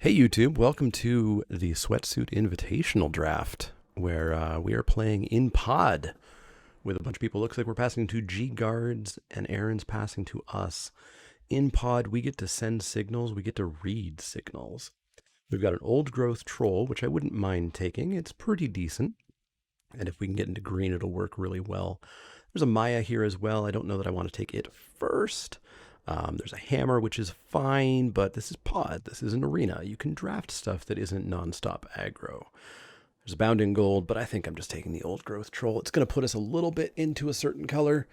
Hey YouTube, welcome to the Sweatsuit Invitational draft, where we are playing in pod with a bunch of people. Looks like we're passing to G guards and Aaron's passing to us. In pod, we get to send signals, we get to read signals. We've got an old growth troll, which I wouldn't mind taking. It's pretty decent. And if we can get into green, it'll work really well. There's a Maya here as well. I don't know that I want to take it first. There's a hammer, which is fine, but this is pod. This is an arena. You can draft stuff that isn't nonstop aggro. There's a bounding gold, but I think I'm just taking the old growth troll. It's going to put us a little bit into a certain color.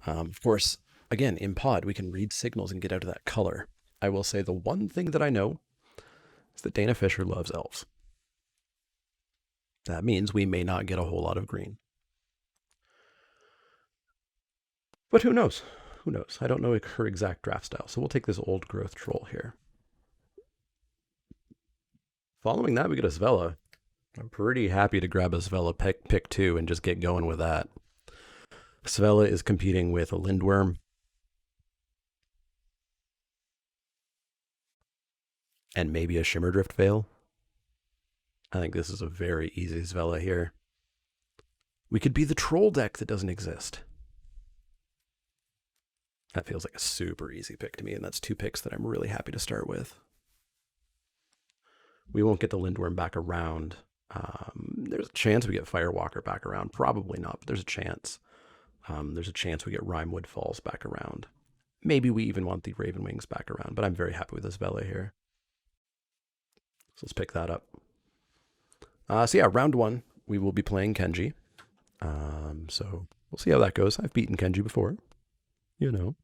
Of course, again, in pod, we can read signals and get out of that color. I will say the one thing that I know is that Dana Fisher loves elves. That means we may not get a whole lot of green. But who knows? Who knows? I don't know her exact draft style, so we'll take this old growth troll here. Following that, we get a Svella. I'm pretty happy to grab a Svella pick 2 and just get going with that. Svella is competing with a Lindworm. And maybe a Shimmerdrift Veil. I think this is a very easy Svella here. We could be the troll deck that doesn't exist. That feels like a super easy pick to me, and that's 2 picks that I'm really happy to start with. We won't get the Lindworm back around. There's a chance we get Firewalker back around. Probably not, but there's a chance. There's a chance we get Rimewood Falls back around. Maybe we even want the Raven Wings back around, but I'm very happy with this Vela here. So let's pick that up. So yeah, round 1, we will be playing Kenji. So we'll see how that goes. I've beaten Kenji before. You know.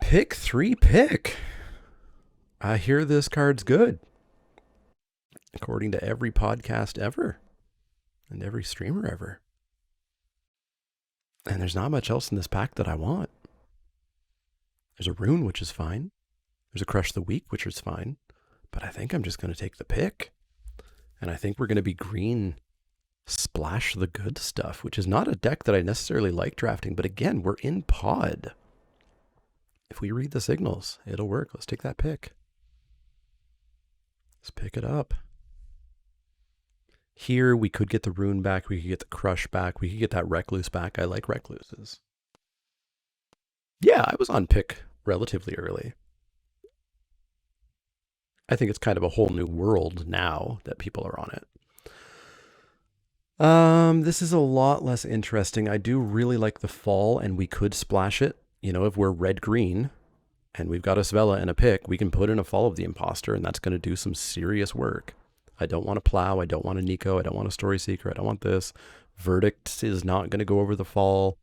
Pick 3 pick. I hear this card's good. According to every podcast ever. And every streamer ever. And there's not much else in this pack that I want. There's a Rune, which is fine. There's a Crush the Weak, which is fine. But I think I'm just going to take the pick. And I think we're going to be green Splash the Good Stuff, which is not a deck that I necessarily like drafting. But again, we're in pod. If we read the signals, it'll work. Let's take that pick. Let's pick it up. Here, we could get the Rune back. We could get the Crush back. We could get that Recluse back. I like Recluses. Yeah, I was on pick relatively early. I think it's kind of a whole new world now that people are on it. This is a lot less interesting. I do really like the fall, and we could splash it. You know, if we're red-green, and we've got a Svella and a pick, we can put in a Fall of the Imposter, and that's going to do some serious work. I don't want a Plow. I don't want a Nico. I don't want a Story Seeker. I don't want this. Verdict is not going to go over the fall.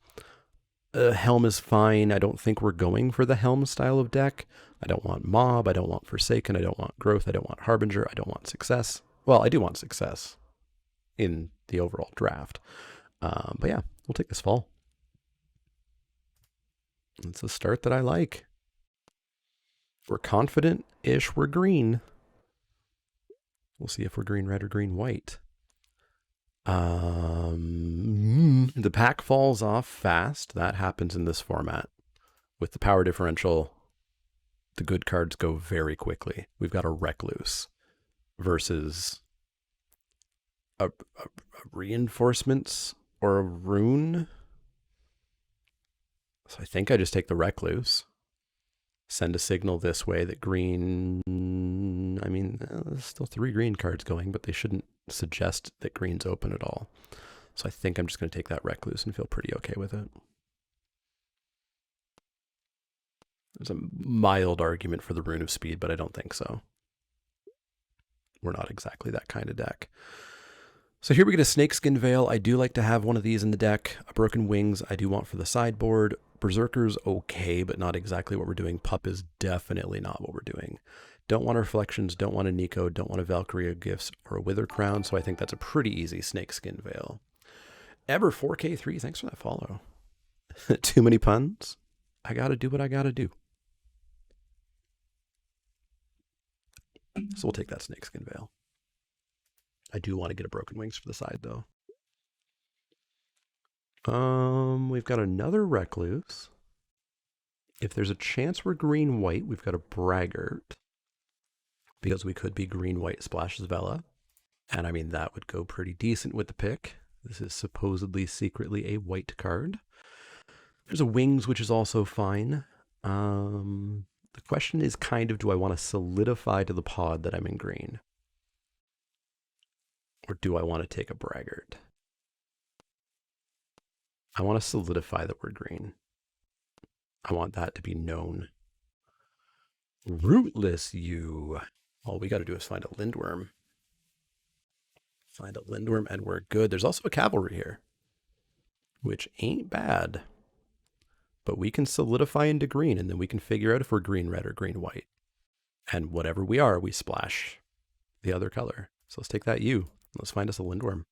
Helm is fine. I don't think we're going for the Helm style of deck. I don't want Mob. I don't want Forsaken. I don't want Growth. I don't want Harbinger. I don't want Success. Well, I do want Success in the overall draft. But yeah, we'll take this fall. It's a start that I like. We're confident-ish we're green. We'll see if we're green-red or green-white. The pack falls off fast. That happens in this format. With the power differential, the good cards go very quickly. We've got a Recluse versus a Reinforcements or a Rune. So I think I just take the Recluse. Send a signal this way that green... I mean, there's still 3 green cards going, but they shouldn't suggest that green's open at all. So I think I'm just going to take that Recluse and feel pretty okay with it. There's a mild argument for the Rune of Speed, but I don't think so. We're not exactly that kind of deck. So here we get a Snakeskin Veil. I do like to have one of these in the deck. A Broken Wings I do want for the sideboard. Berserker's okay, but not exactly what we're doing. Pup is definitely not what we're doing. Don't want Reflections, don't want a Nico, don't want a Valkyria Gifts or a Wither Crown, so I think that's a pretty easy Snakeskin Veil. Ever 4K3, thanks for that follow. Too many puns? I gotta do what I gotta do. So we'll take that Snakeskin Veil. I do want to get a Broken Wings for the side, though. We've got another Recluse. If there's a chance we're green-white, we've got a braggart. Because we could be green-white splashes Vela. And I mean, that would go pretty decent with the pick. This is supposedly secretly a white card. There's a wings, which is also fine. The question is kind of, do I want to solidify to the pod that I'm in green? Or do I want to take a braggart? I want to solidify that we're green. I want that to be known. Rootless you. All we got to do is find a lindworm. Find a lindworm and we're good. There's also a cavalry here, which ain't bad. But we can solidify into green, and then we can figure out if we're green-red or green-white. And whatever we are, we splash the other color. So let's take that U. Let's find us a lindworm.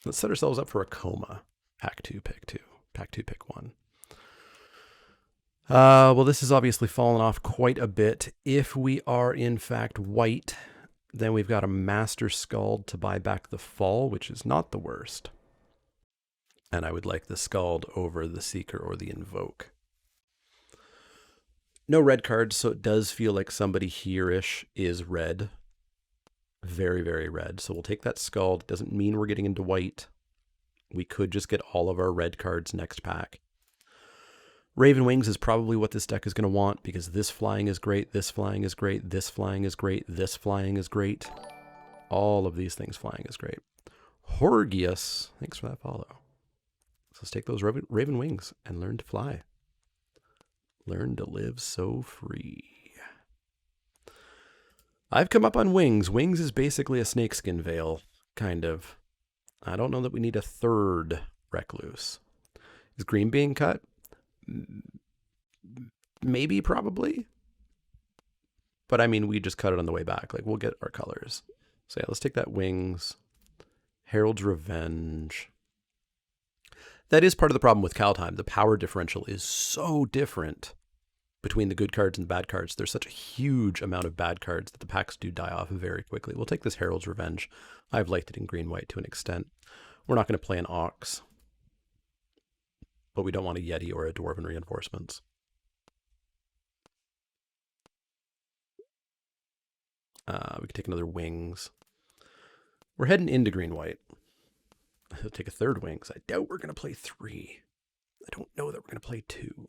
Let's set ourselves up for a coma. Pack 2, pick 2. Pack 2, pick 1. Well, this has obviously fallen off quite a bit. If we are, in fact, white, then we've got a Master Scald to buy back the fall, which is not the worst. And I would like the Scald over the Seeker or the Invoke. No red cards, so it does feel like somebody here-ish is red. Very, very red. So we'll take that Scald. Doesn't mean we're getting into white. We could just get all of our red cards next pack. Raven Wings is probably what this deck is going to want, because this flying is great, this flying is great, this flying is great, this flying is great. All of these things flying is great. Horgius, thanks for that follow. So let's take those Raven Wings and learn to fly. Learn to live so free. I've come up on Wings. Wings is basically a snakeskin veil, kind of. I don't know that we need a third Recluse. Is green being cut? Maybe, probably. But I mean, we just cut it on the way back. Like, we'll get our colors. So yeah, let's take that Wings. Herald's Revenge. That is part of the problem with Kaldheim. The power differential is so different between the good cards and the bad cards. There's such a huge amount of bad cards that the packs do die off very quickly. We'll take this Herald's Revenge. I've liked it in green-white to an extent. We're not going to play an Ox, but we don't want a Yeti or a Dwarven Reinforcements. We could take another Wings. We're heading into green-white. I'll take a third Wings. I doubt we're going to play 3. I don't know that we're going to play 2.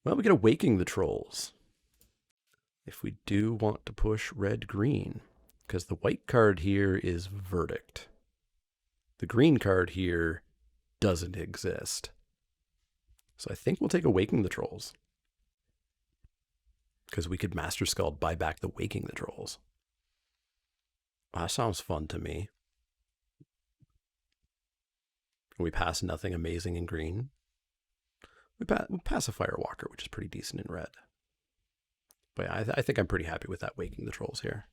Well, we get Awaking the Trolls. If we do want to push red-green, because the white card here is Verdict. The green card here doesn't exist. So I think we'll take Awaking the Trolls. Because we could Master Scald buy back the Waking the Trolls. That sounds fun to me. We pass nothing amazing in green. We pass a Firewalker, which is pretty decent in red. But yeah, I think I'm pretty happy with that Waking the Trolls here.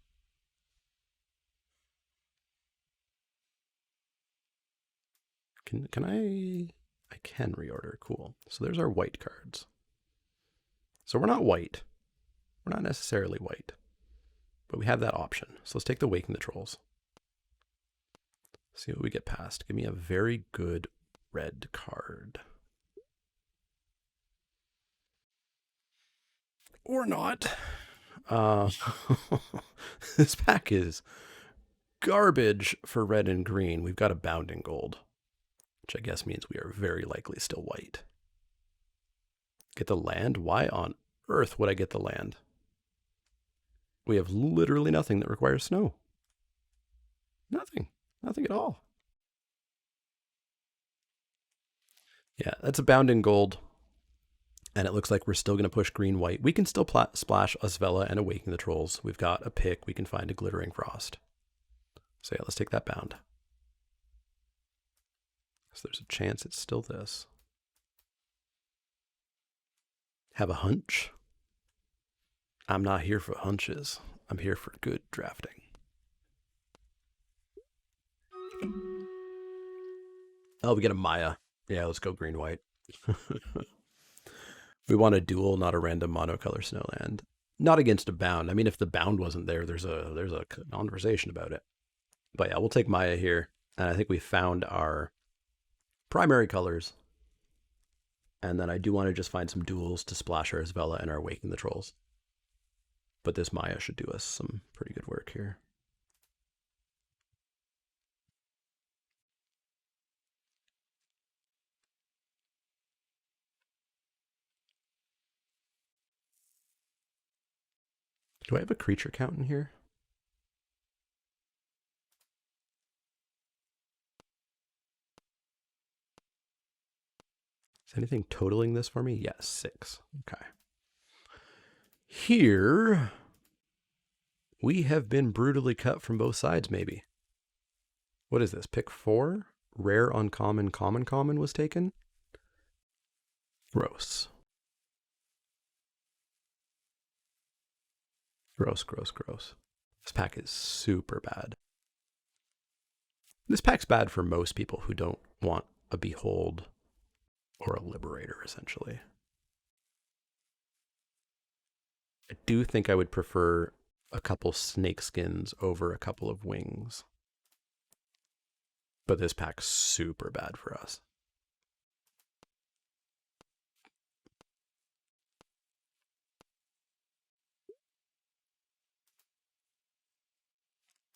Can I can reorder. Cool. So there's our white cards. So we're not white. We're not necessarily white. But we have that option. So let's take the Waking the Trolls. See what we get past. Give me a very good red card. Or not. This pack is garbage for red and green. We've got a Bounding Gold, which I guess means we are very likely still white. Get the land? Why on earth would I get the land? We have literally nothing that requires snow. Nothing. Nothing at all. Yeah, that's a Bounding Gold. And it looks like we're still going to push green-white. We can still splash Asvela and Awaken the Trolls. We've got a pick. We can find a Glittering Frost. So yeah, let's take that bound. So there's a chance it's still this. Have a hunch? I'm not here for hunches. I'm here for good drafting. Oh, we get a Maya. Yeah, let's go green-white. We want a dual, not a random monocolor snowland. Not against a bound. I mean, if the bound wasn't there, there's a conversation about it. But yeah, we'll take Maya here. And I think we found our primary colors. And then I do want to just find some duels to splash our Isvella and our Waking the Trolls. But this Maya should do us some pretty good work here. Do I have a creature count in here? Is anything totaling this for me? Yes, 6. Okay. Here, we have been brutally cut from both sides, maybe. What is this? Pick 4? Rare, uncommon, common, common was taken? Gross. Gross, gross, gross. This pack is super bad. This pack's bad for most people who don't want a Behold or a Liberator, essentially. I do think I would prefer a couple snake skins over a couple of wings. But this pack's super bad for us.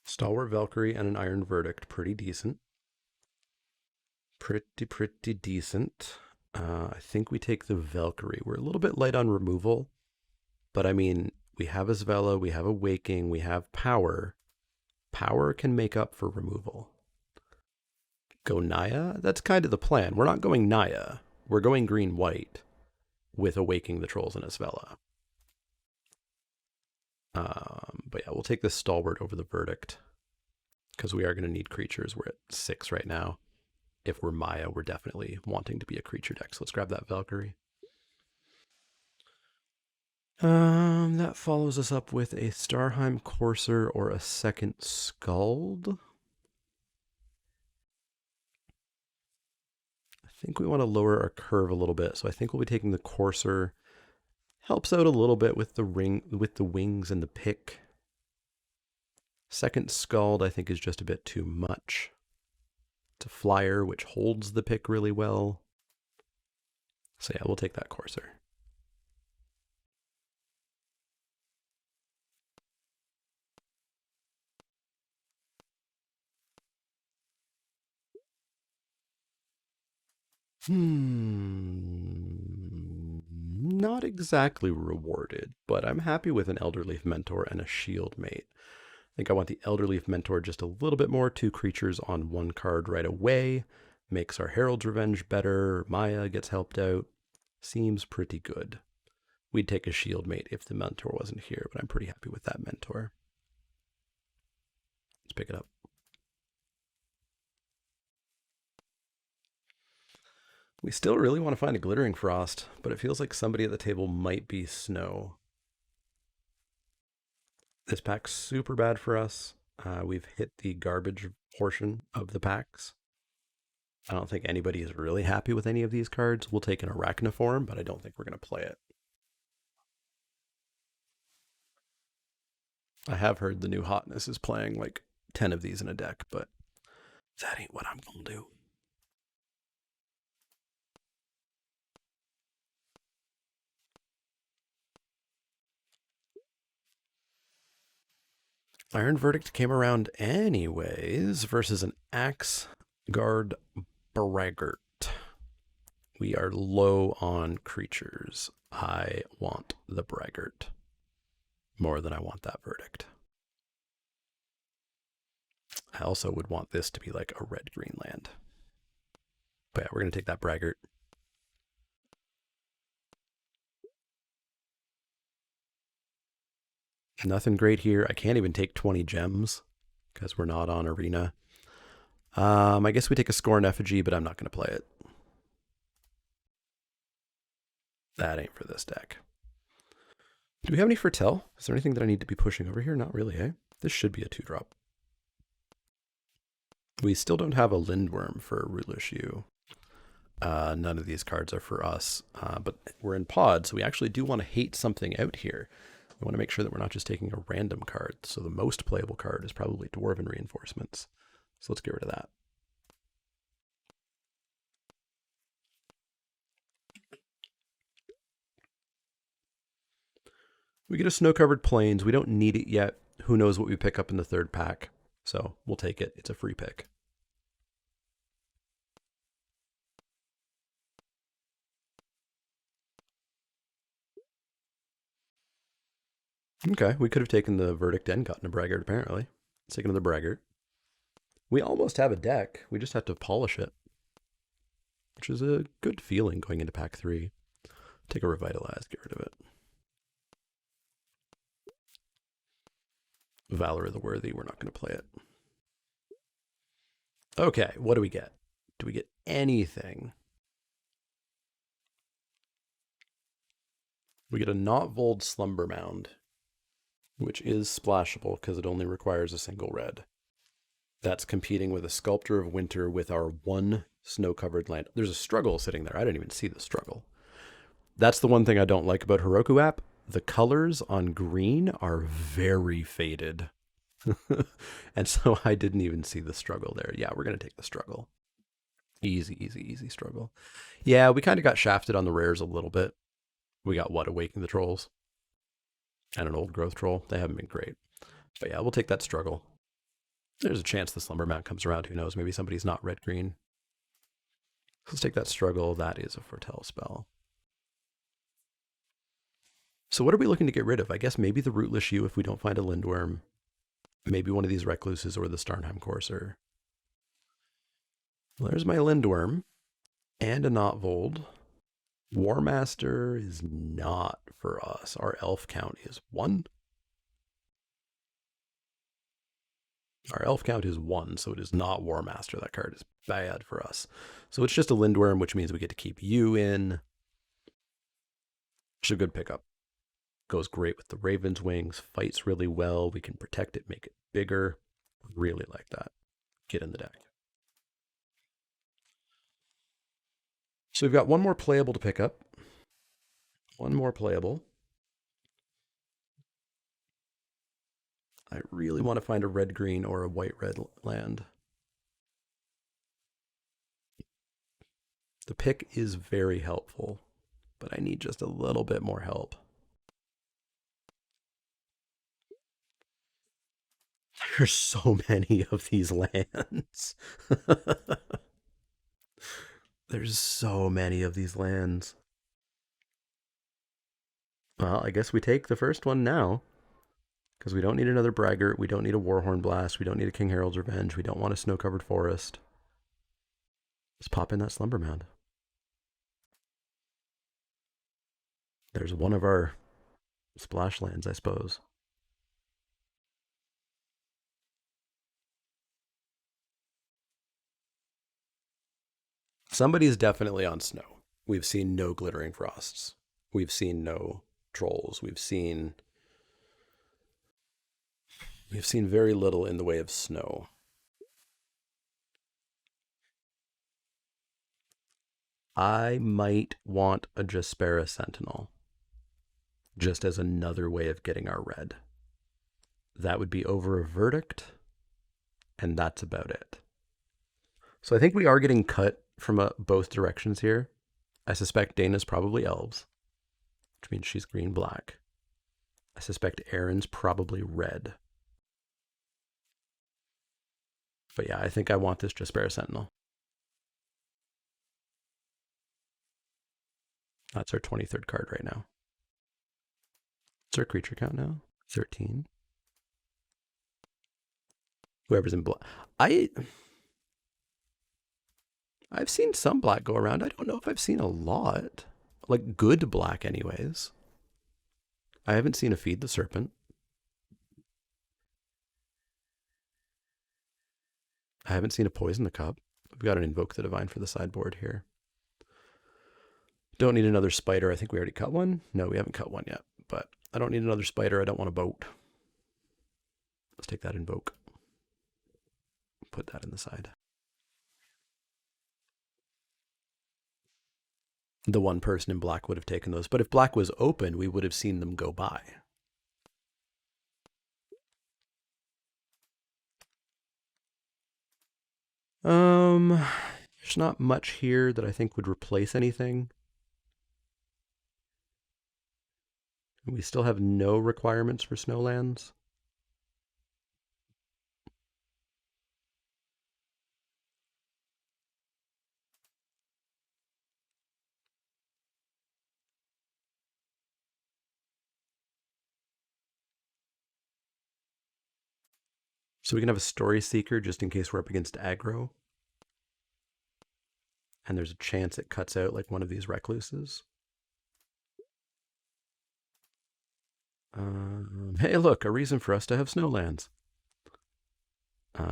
Stalwart Valkyrie and an Iron Verdict, pretty decent. Pretty decent. I think we take the Valkyrie. We're a little bit light on removal, but I mean, we have Isvella, we have a Waking, we have Power. Power can make up for removal. Go Naya? That's kind of the plan. We're not going Naya. We're going green-white with Awaking the Trolls and Isvella. But yeah, we'll take this Stalwart over the Verdict because we are going to need creatures. We're at 6 right now. If we're Maya, we're definitely wanting to be a creature deck. So let's grab that Valkyrie. That follows us up with a Starheim Courser or a second Skald. I think we want to lower our curve a little bit. So I think we'll be taking the Courser. Helps out a little bit with the wings and the pick. Second Skald, I think, is just a bit too much. It's a flyer, which holds the pick really well. So yeah, we'll take that Courser. Not exactly rewarded, but I'm happy with an Elderleaf Mentor and a Shield Mate. I think I want the Elderleaf Mentor just a little bit more. 2 creatures on 1 card right away. Makes our Herald's Revenge better. Maya gets helped out. Seems pretty good. We'd take a Shield Mate if the Mentor wasn't here, but I'm pretty happy with that Mentor. Let's pick it up. We still really want to find a Glittering Frost, but it feels like somebody at the table might be Snow. This pack's super bad for us. We've hit the garbage portion of the packs. I don't think anybody is really happy with any of these cards. We'll take an Arachniform, but I don't think we're going to play it. I have heard the new hotness is playing like 10 of these in a deck, but that ain't what I'm going to do. Iron Verdict came around anyways versus an Axe Guard Braggart. We are low on creatures. I want the Braggart more than I want that Verdict. I also would want this to be like a red-green land. But yeah, we're going to take that Braggart. Nothing great here. I can't even take 20 gems because we're not on Arena. I guess we take a Scorn Effigy, but I'm not going to play it. That ain't for this deck. Do we have any Fertel? Is there anything that I need to be pushing over here? Not really, eh? This should be a 2-drop. We still don't have a Lindworm for Ruthless Yew. None of these cards are for us, but we're in pod, so we actually do want to hate something out here. We want to make sure that we're not just taking a random card. So the most playable card is probably Dwarven Reinforcements. So let's get rid of that. We get a snow-covered plains. We don't need it yet. Who knows what we pick up in the third pack. So we'll take it. It's a free pick. Okay, we could have taken the verdict and gotten a braggart, apparently. Let's take another braggart. We almost have a deck. We just have to polish it, which is a good feeling going into pack 3. Take a Revitalize, get rid of it. Valor of the Worthy, we're not going to play it. Okay, what do we get? Do we get anything? We get a Not Vold Slumber Mound, which is splashable because it only requires a single red. That's competing with a Sculptor of Winter with our one snow-covered land. There's a struggle sitting there. I didn't even see the struggle. That's the one thing I don't like about Heroku app. The colors on green are very faded. And so I didn't even see the struggle there. Yeah, we're going to take the struggle. Easy, easy, easy struggle. Yeah, we kind of got shafted on the rares a little bit. We got what? Awaken the Trolls and an Old Growth Troll. They haven't been great. But yeah, we'll take that struggle. There's a chance the Slumber Mount comes around. Who knows? Maybe somebody's not red-green. Let's take that struggle. That is a Foretell spell. So what are we looking to get rid of? I guess maybe the Rootless Yew if we don't find a Lindworm. Maybe one of these Recluses or the Starnheim Courser. Well, there's my Lindworm and a Not Vold. Warmaster is not for us. Our elf count is 1. Our elf count is 1, so it is not Warmaster. That card is bad for us. So it's just a Lindworm, which means we get to keep you in. It's a good pickup. Goes great with the Raven's Wings. Fights really well. We can protect it, make it bigger. Really like that. Get in the deck. So we've got one more playable to pick up. One more playable. I really want to find a red-green or a white-red land. The pick is very helpful, but I need just a little bit more help. There's so many of these lands. There's so many of these lands. Well, I guess we take the first one now. Because we don't need another Braggart. We don't need a Warhorn Blast. We don't need a King Harold's Revenge. We don't want a Snow-Covered Forest. Let's pop in that Slumber Mound. There's one of our splash lands, I suppose. Somebody's definitely on snow. We've seen no Glittering Frosts. We've seen no Trolls. We've seen very little in the way of snow. I might want a Jaspera Sentinel, just as another way of getting our red. That would be over a Verdict, and that's about it. So I think we are getting cut from both directions here. I suspect Dana's probably Elves, which means she's green-black. I suspect Aaron's probably red. But yeah, I think I want this Jaspera Sentinel. That's our 23rd card right now. What's our creature count now? 13. Whoever's in black. I've seen some black go around. I don't know if I've seen a lot. Like good black anyways. I haven't seen a Feed the Serpent. I haven't seen a Poison the Cup. We've got an Invoke the Divine for the sideboard here. Don't need another Spider. I think we already cut one. No, we haven't cut one yet. But I don't need another Spider. I don't want a boat. Let's take that Invoke. Put that in the side. The one person in black would have taken those. But if black was open, we would have seen them go by. There's not much here that I think would replace anything. We still have no requirements for snowlands. So we can have a story seeker just in case we're up against aggro. And there's a chance it cuts out like one of these recluses. Hey, look, a reason for us to have snowlands. It's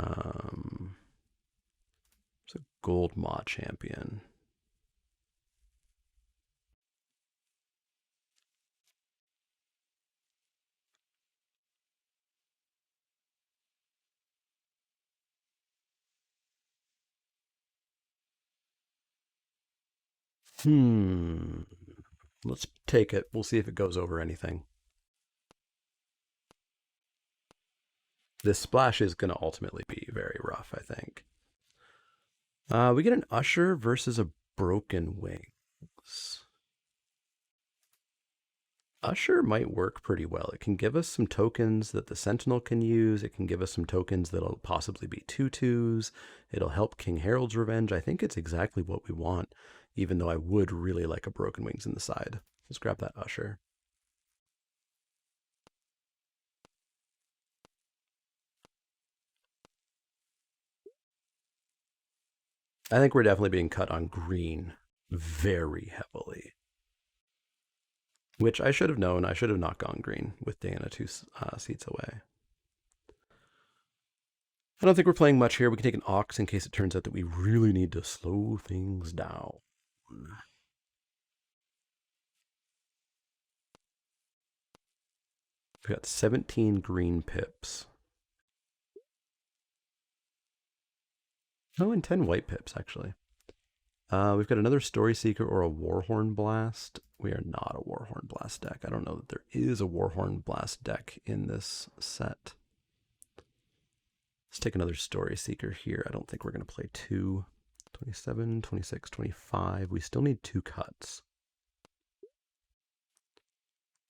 a gold maw champion. Let's take it. We'll see if it goes over anything. This splash is going to ultimately be very rough, I think. We get an Usher versus a Broken Wings. Usher might work pretty well. It can give us some tokens that the Sentinel can use. It can give us some tokens that'll possibly be 2/2s. It'll help King Harold's Revenge. I think it's exactly what we want, even though I would really like a Broken Wings in the side. Let's grab that Usher. I think we're definitely being cut on green very heavily. Which I should have known. I should have not gone green with Diana 2 seats away. I don't think we're playing much here. We can take an Ox in case it turns out that we really need to slow things down. We've got 17 green pips. Oh, and 10 white pips, actually. We've got another Story Seeker or a Warhorn Blast. We are not a Warhorn Blast deck. I don't know that there is a Warhorn Blast deck in this set. Let's take another Story Seeker here. I don't think we're going to play 2. 27, 26, 25. We still need 2 cuts.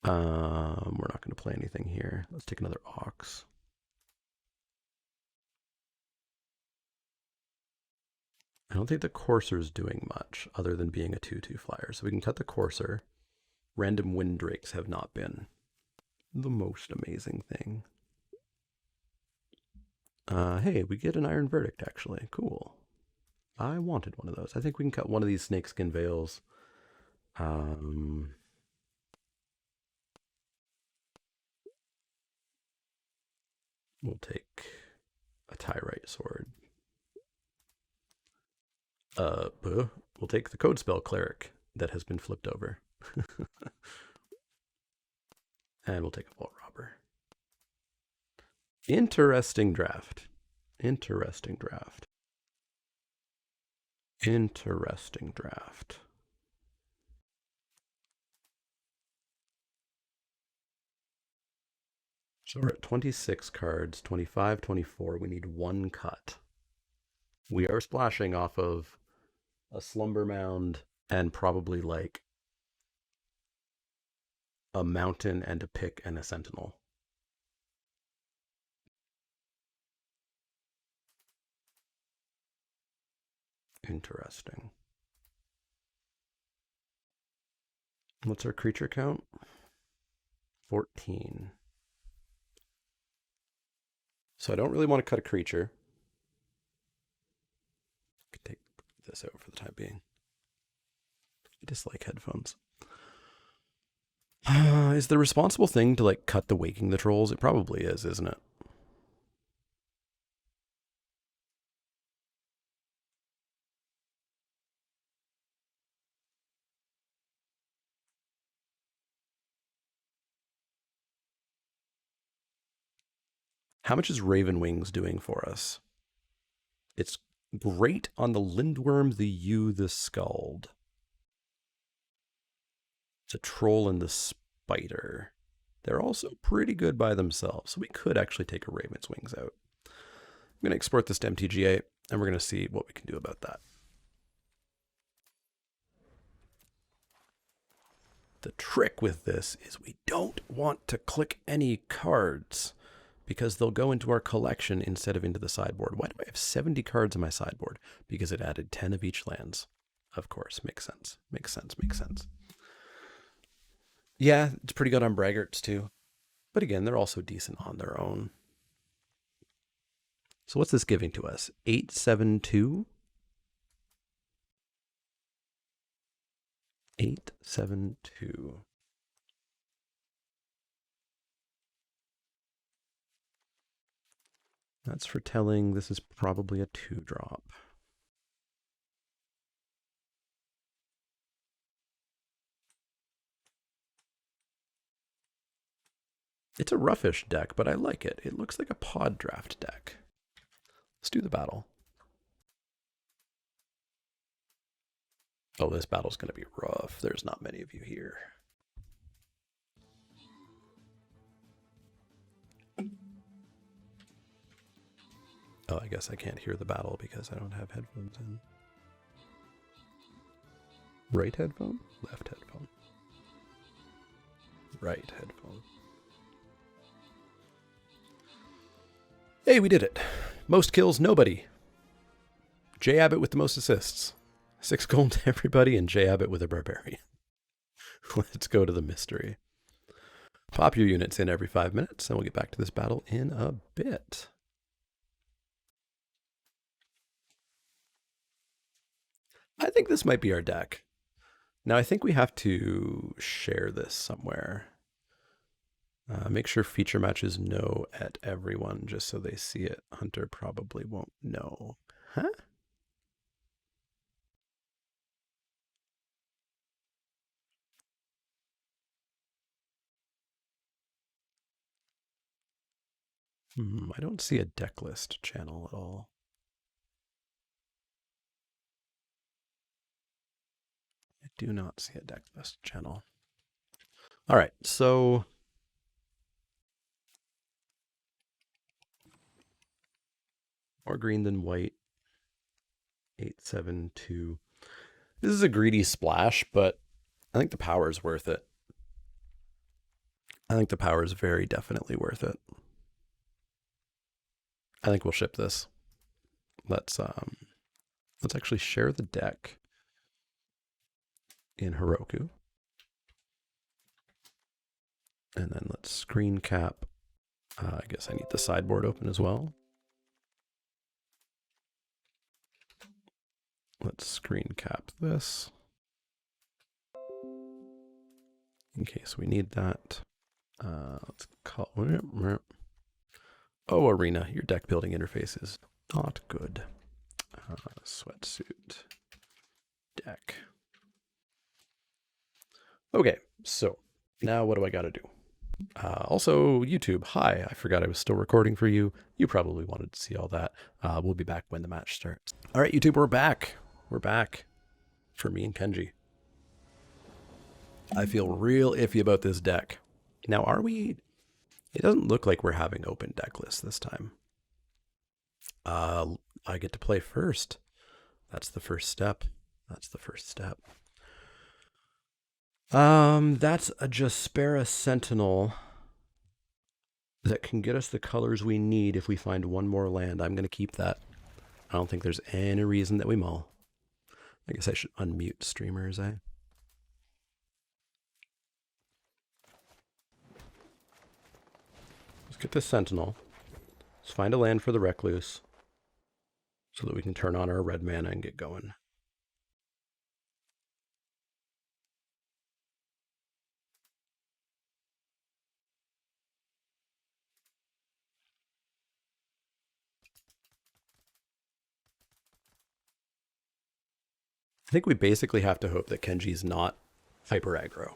We're not going to play anything here. Let's take another Ox. I don't think the Courser's doing much other than being a 2/2 flyer. So we can cut the Courser. Random Windrakes have not been the most amazing thing. Hey, we get an Iron Verdict, actually. Cool. I wanted one of those. I think we can cut one of these Snakeskin Veils. We'll take a Tyrite Sword. We'll take the Code Spell Cleric that has been flipped over. And we'll take a Vault Robber. Interesting draft. Interesting draft. Interesting draft. So we're at 26 cards, 25, 24. We need 1 cut. We are splashing off of a Slumber Mound and probably like a Mountain and a Pick and a Sentinel. Interesting. What's our creature count? 14. So I don't really want to cut a creature. I can take this out for the time being. I dislike headphones. Is the responsible thing to like cut the Waking the Trolls? It probably is, isn't it? How much is Raven Wings doing for us? It's great on the Lindworm, the Yew, the Scald. It's a Troll and the Spider. They're also pretty good by themselves, so we could actually take a Raven's Wings out. I'm going to export this to MTGA, and we're going to see what we can do about that. the trick with this is we don't want to click any cards because they'll go into our collection instead of into the sideboard. Why do I have 70 cards in my sideboard? Because it added 10 of each lands. Of course, makes sense. Makes sense, makes sense. Yeah, it's pretty good on braggarts too. But again, they're also decent on their own. So what's this giving to us? 872? 872. That's for telling this is probably a 2-drop. It's a roughish deck, but I like it. It looks like a pod draft deck. Let's do the battle. Oh, this battle's going to be rough. There's not many of you here. Oh, I guess I can't hear the battle because I don't have headphones in. Right headphone? Left headphone. Right headphone. Hey, we did it. Most kills, nobody. J. Abbott with the most assists. 6 gold to everybody, and J. Abbott with a barbarian. Let's go to the mystery. Pop your units in every 5 minutes, and we'll get back to this battle in a bit. I think this might be our deck. Now, I think we have to share this somewhere. Make sure feature matches no at everyone just so they see it. Hunter probably won't know. Huh? I don't see a deck list channel at all. I do not see a deck list channel. All right, so more green than white. 872. This is a greedy splash, but I think the power is worth it. I think the power is very definitely worth it. I think we'll ship this. Let's actually share the deck in Heroku. And then let's screen cap. I guess I need the sideboard open as well. Let's screen cap this in case we need that. Let's call. Oh, Arena, your deck building interface is not good. Sweatsuit deck. Okay, so now what do I got to do? Also, YouTube, hi, I forgot I was still recording for you. You probably wanted to see all that. We'll be back when the match starts. All right, YouTube, we're back. We're back for me and Kenji. I feel real iffy about this deck. Now, are we... It doesn't look like we're having open deck lists this time. I get to play first. That's the first step. That's the first step. That's a Jaspera Sentinel that can get us the colors we need if we find one more land. I'm going to keep that. I don't think there's any reason that we mull. I guess I should unmute streamers, eh? Let's get this Sentinel. Let's find a land for the Recluse so that we can turn on our red mana and get going. I think we basically have to hope that Kenji's not hyper aggro.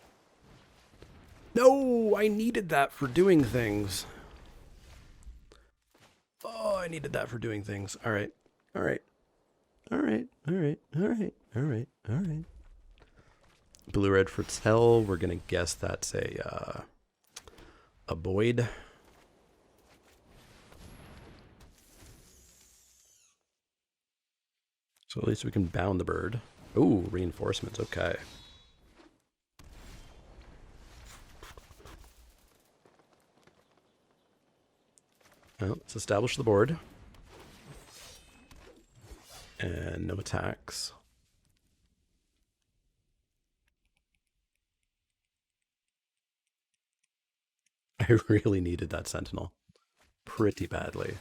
No, I needed that for doing things. Oh, I needed that for doing things. All right. All right. All right. All right. All right. All right. All right. Blue red for tell. We're going to guess that's a Boyd. So at least we can bound the bird. Ooh, reinforcements. Okay. Well, let's establish the board. And no attacks. I really needed that sentinel pretty badly.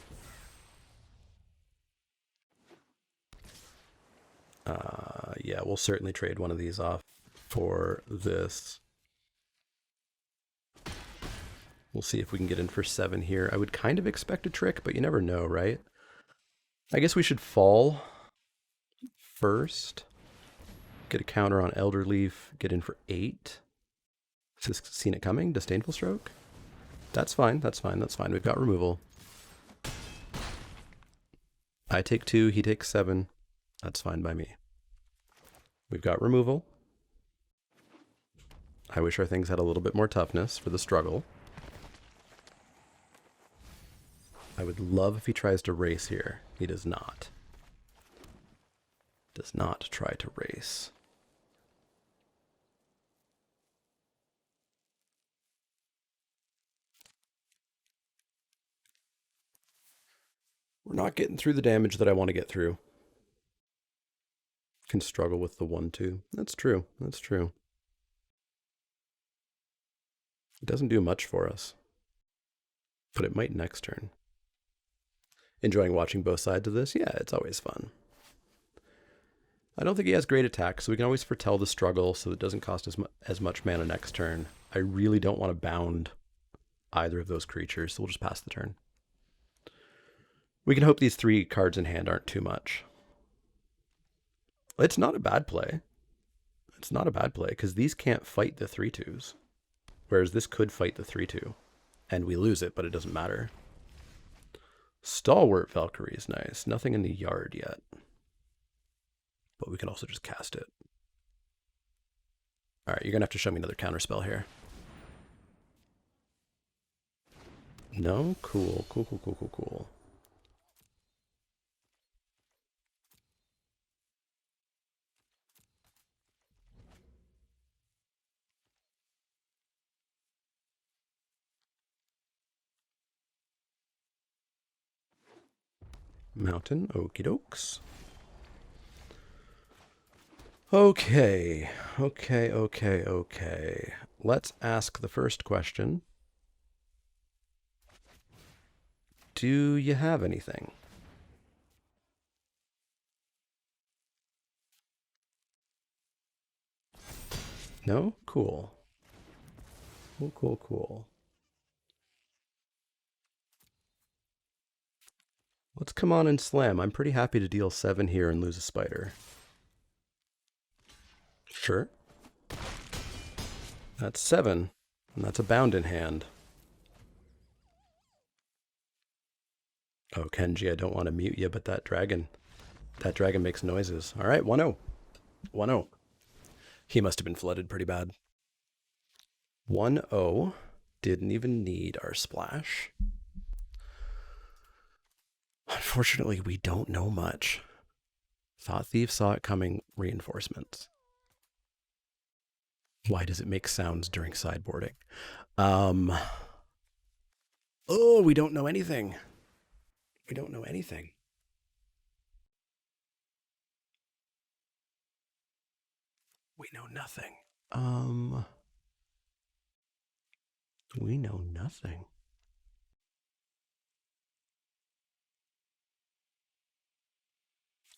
Yeah, we'll certainly trade one of these off for this. We'll see if we can get in for 7 here. I would kind of expect a trick, but you never know, right? I guess we should fall first. Get a counter on Elder Leaf. Get in for 8. Has this seen it coming? Disdainful Stroke? That's fine, that's fine, that's fine. We've got removal. I take 2, he takes 7. That's fine by me. We've got removal. I wish our things had a little bit more toughness for the struggle. I would love if he tries to race here. He does not. Does not try to race. We're not getting through the damage that I want to get through. Can struggle with the 1-2. That's true. That's true. It doesn't do much for us. But it might next turn. Enjoying watching both sides of this? Yeah, it's always fun. I don't think he has great attack, so we can always foretell the struggle so it doesn't cost as much mana next turn. I really don't want to bound either of those creatures, so we'll just pass the turn. We can hope these 3 cards in hand aren't too much. It's not a bad play. It's not a bad play, because these can't fight the 3/2s. Whereas this could fight the 3/2. And we lose it, but it doesn't matter. Stalwart Valkyrie is nice. Nothing in the yard yet. But we can also just cast it. Alright, you're going to have to show me another counterspell here. No? Cool, cool, cool, cool, cool, cool. Mountain, okie dokes. Okay. Let's ask the first question. Do you have anything? No? Cool. Cool. Let's come on and slam. I'm pretty happy to deal 7 here and lose a spider. Sure. That's 7. And that's a bound in hand. Oh, Kenji, I don't want to mute you, but that dragon makes noises. All right, 1-0. 1-0. He must have been flooded pretty bad. 1-0. Didn't even need our splash. Unfortunately, we don't know much. Thought Thief saw it coming. Reinforcements. Why does it make sounds during sideboarding? Oh, we don't know anything. We don't know anything. We know nothing. We know nothing.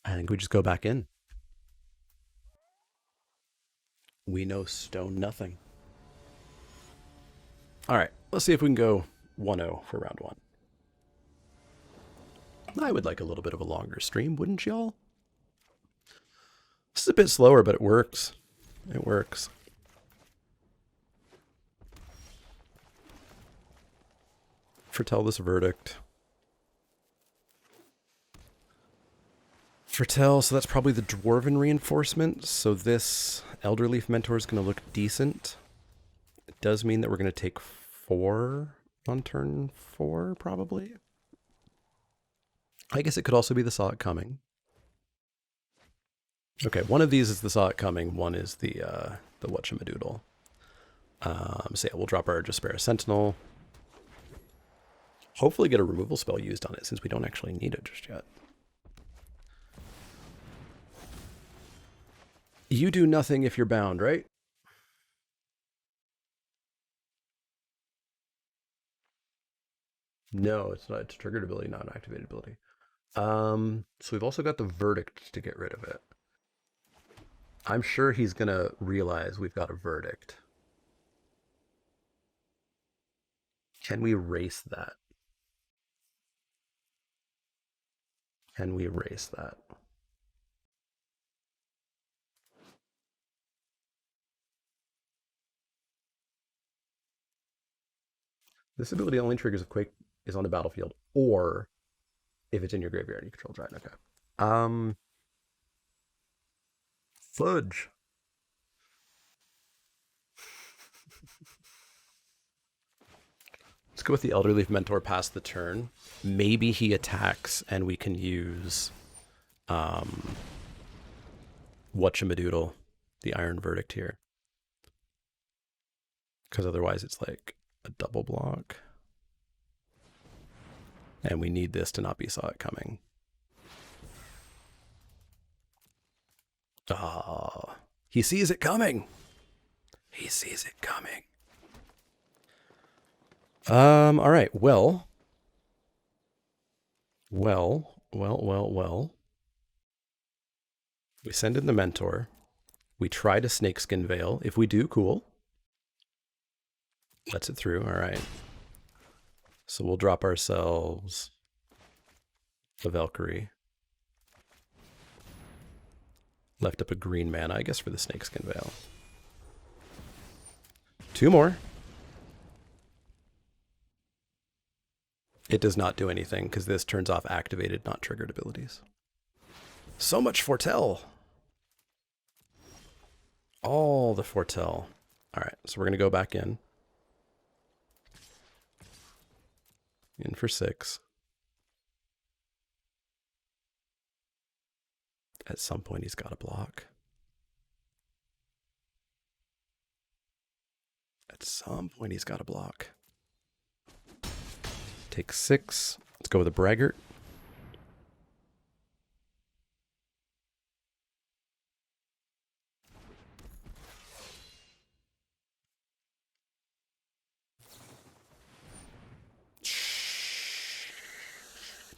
I think we just go back in. We know stone nothing. All right, let's see if we can go 1-0 for round 1. I would like a little bit of a longer stream, wouldn't y'all? This is a bit slower, but it works. It works. Foretell this verdict. Foretell, so that's probably the Dwarven reinforcement. So this Elderleaf Mentor is going to look decent. It does mean that we're going to take 4 on turn 4, probably. I guess it could also be the Saw It Coming. Okay, one of these is the Saw It Coming, one is the Whatchamadoodle. So yeah, we'll drop our Despair Sentinel. hopefully get a removal spell used on it since we don't actually need it just yet. You do nothing if you're bound, right? No, it's not. It's a triggered ability, not an activated ability. So we've also got the verdict to get rid of it. I'm sure he's gonna realize we've got a verdict. Can we erase that? Can we erase that? This ability only triggers if Quake is on the battlefield, or if it's in your graveyard and you control Dragon. Okay. Um, Fudge. Let's go with the Elderleaf Mentor past the turn. Maybe he attacks and we can use Whatchamadoodle, the Iron Verdict here. Because otherwise it's like a double block. And we need this to not be saw it coming. Ah, he sees it coming. He sees it coming. All right. Well. We send in the Mentor. We try to Snakeskin Veil. If we do, cool. Lets it through. All right. So we'll drop ourselves the Valkyrie. Left up a green mana, I guess, for the Snakeskin Veil. 2 more. It does not do anything because this turns off activated, not triggered abilities. So much Foretell. All the Foretell. All right, so we're going to go back in. In for 6. At some point, he's got a block. At some point, he's got a block. Take 6. Let's go with a Braggart.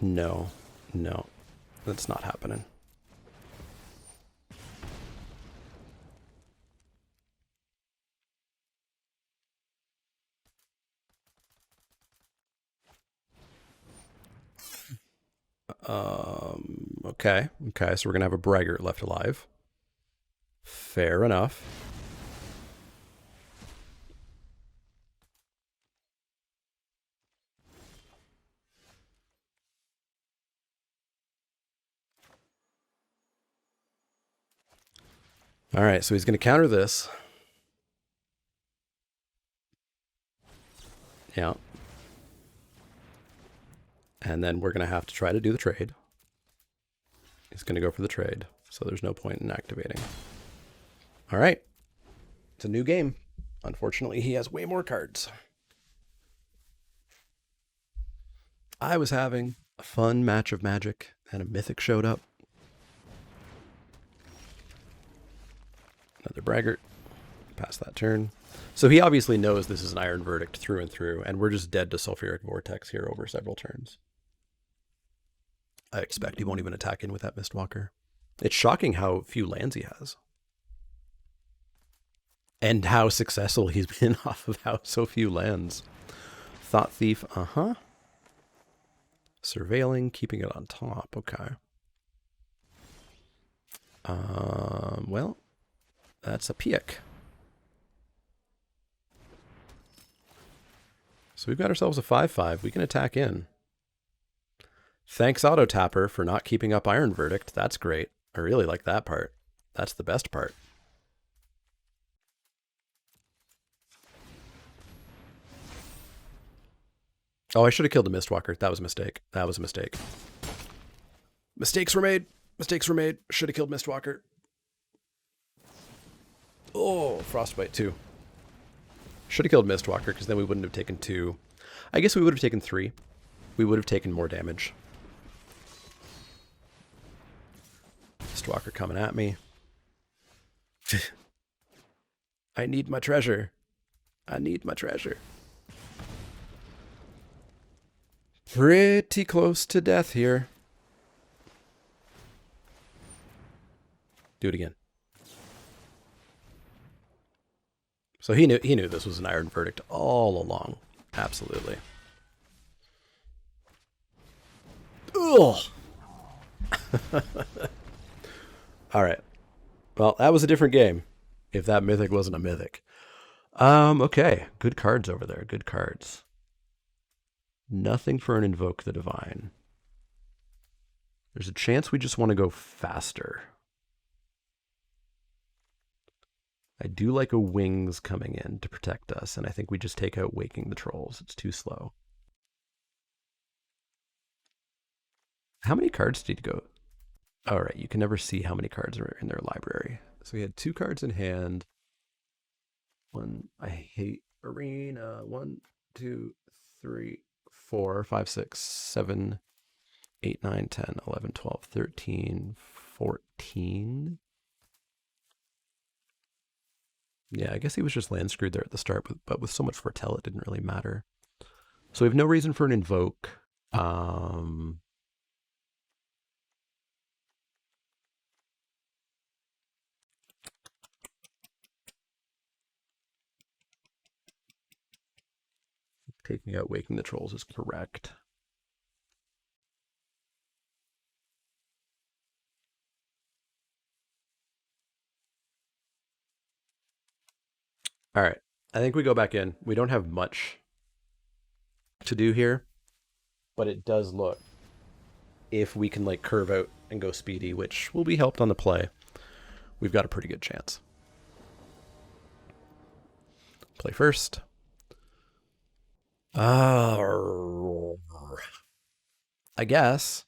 No, no, that's not happening. Okay, so we're gonna have a Braggart left alive. Fair enough. All right, so he's gonna counter this. Yeah. And then we're gonna have to try to do the trade. He's gonna go for the trade, so there's no point in activating. All right. It's a new game. Unfortunately, he has way more cards. I was having a fun match of Magic, and a Mythic showed up. Another Braggart. Pass that turn. So he obviously knows this is an Iron Verdict through and through, and we're just dead to Sulfuric Vortex here over several turns. I expect he won't even attack in with that Mistwalker. It's shocking how few lands he has. And how successful he's been off of how so few lands. Thought Thief, Surveilling, keeping it on top, okay. Well, that's a Piek. So we've got ourselves a 5/5. We can attack in. Thanks, Auto Tapper, for not keeping up Iron Verdict. That's great. I really like that part. That's the best part. Oh, I should have killed the Mistwalker. That was a mistake. That was a mistake. Mistakes were made. Mistakes were made. Should have killed Mistwalker. Oh, Frostbite 2. Should have killed Mistwalker because then we wouldn't have taken 2. I guess we would have taken 3. we would have taken more damage. Mistwalker coming at me. I need my treasure. I need my treasure. Pretty close to death here. Do it again. So he knew this was an iron verdict all along. Absolutely. Ugh. All right. Well, that was a different game. If that mythic wasn't a mythic. Okay. Good cards over there. Good cards. Nothing for an Invoke the Divine. There's a chance we just want to go faster. I do like a Wings coming in to protect us, and I think we just take out Waking the Trolls. It's too slow. How many cards did you go? All right, you can never see how many cards are in their library. So we had 2 cards in hand. One, I hate Arena. 1, 2, 3, 4, 5, 6, 7, 8, 9, 10, 11, 12, 13, 14. Yeah, I guess he was just land screwed there at the start, but with so much Foretell, it didn't really matter. So we have no reason for an Invoke. Taking out Waking the Trolls is correct. All right. I think we go back in. We don't have much to do here, but it does look, if we can like curve out and go speedy, which will be helped on the play, we've got a pretty good chance. Play first. I guess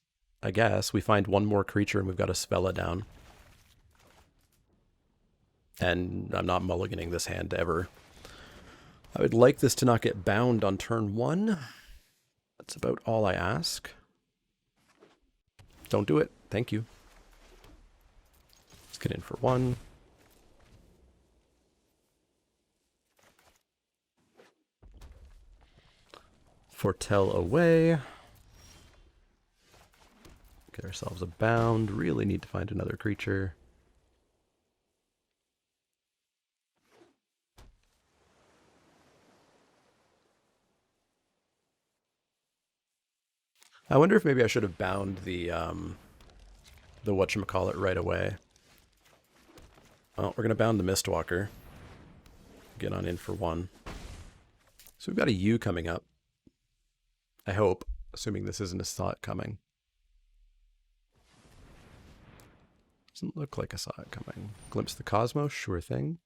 we find one more creature and we've got a Svella down. And I'm not mulliganing this hand ever. I would like this to not get bound on turn 1. That's about all I ask. Don't do it. Thank you. Let's get in for 1. Foretell away. Get ourselves a bound. Really need to find another creature. I wonder if maybe I should have bound the whatchamacallit right away. Well, we're going to bound the Mistwalker. Get on in for 1. So we've got a U coming up. I hope, assuming this isn't a slot coming. Doesn't look like I saw it coming. Glimpse the Cosmos, sure thing.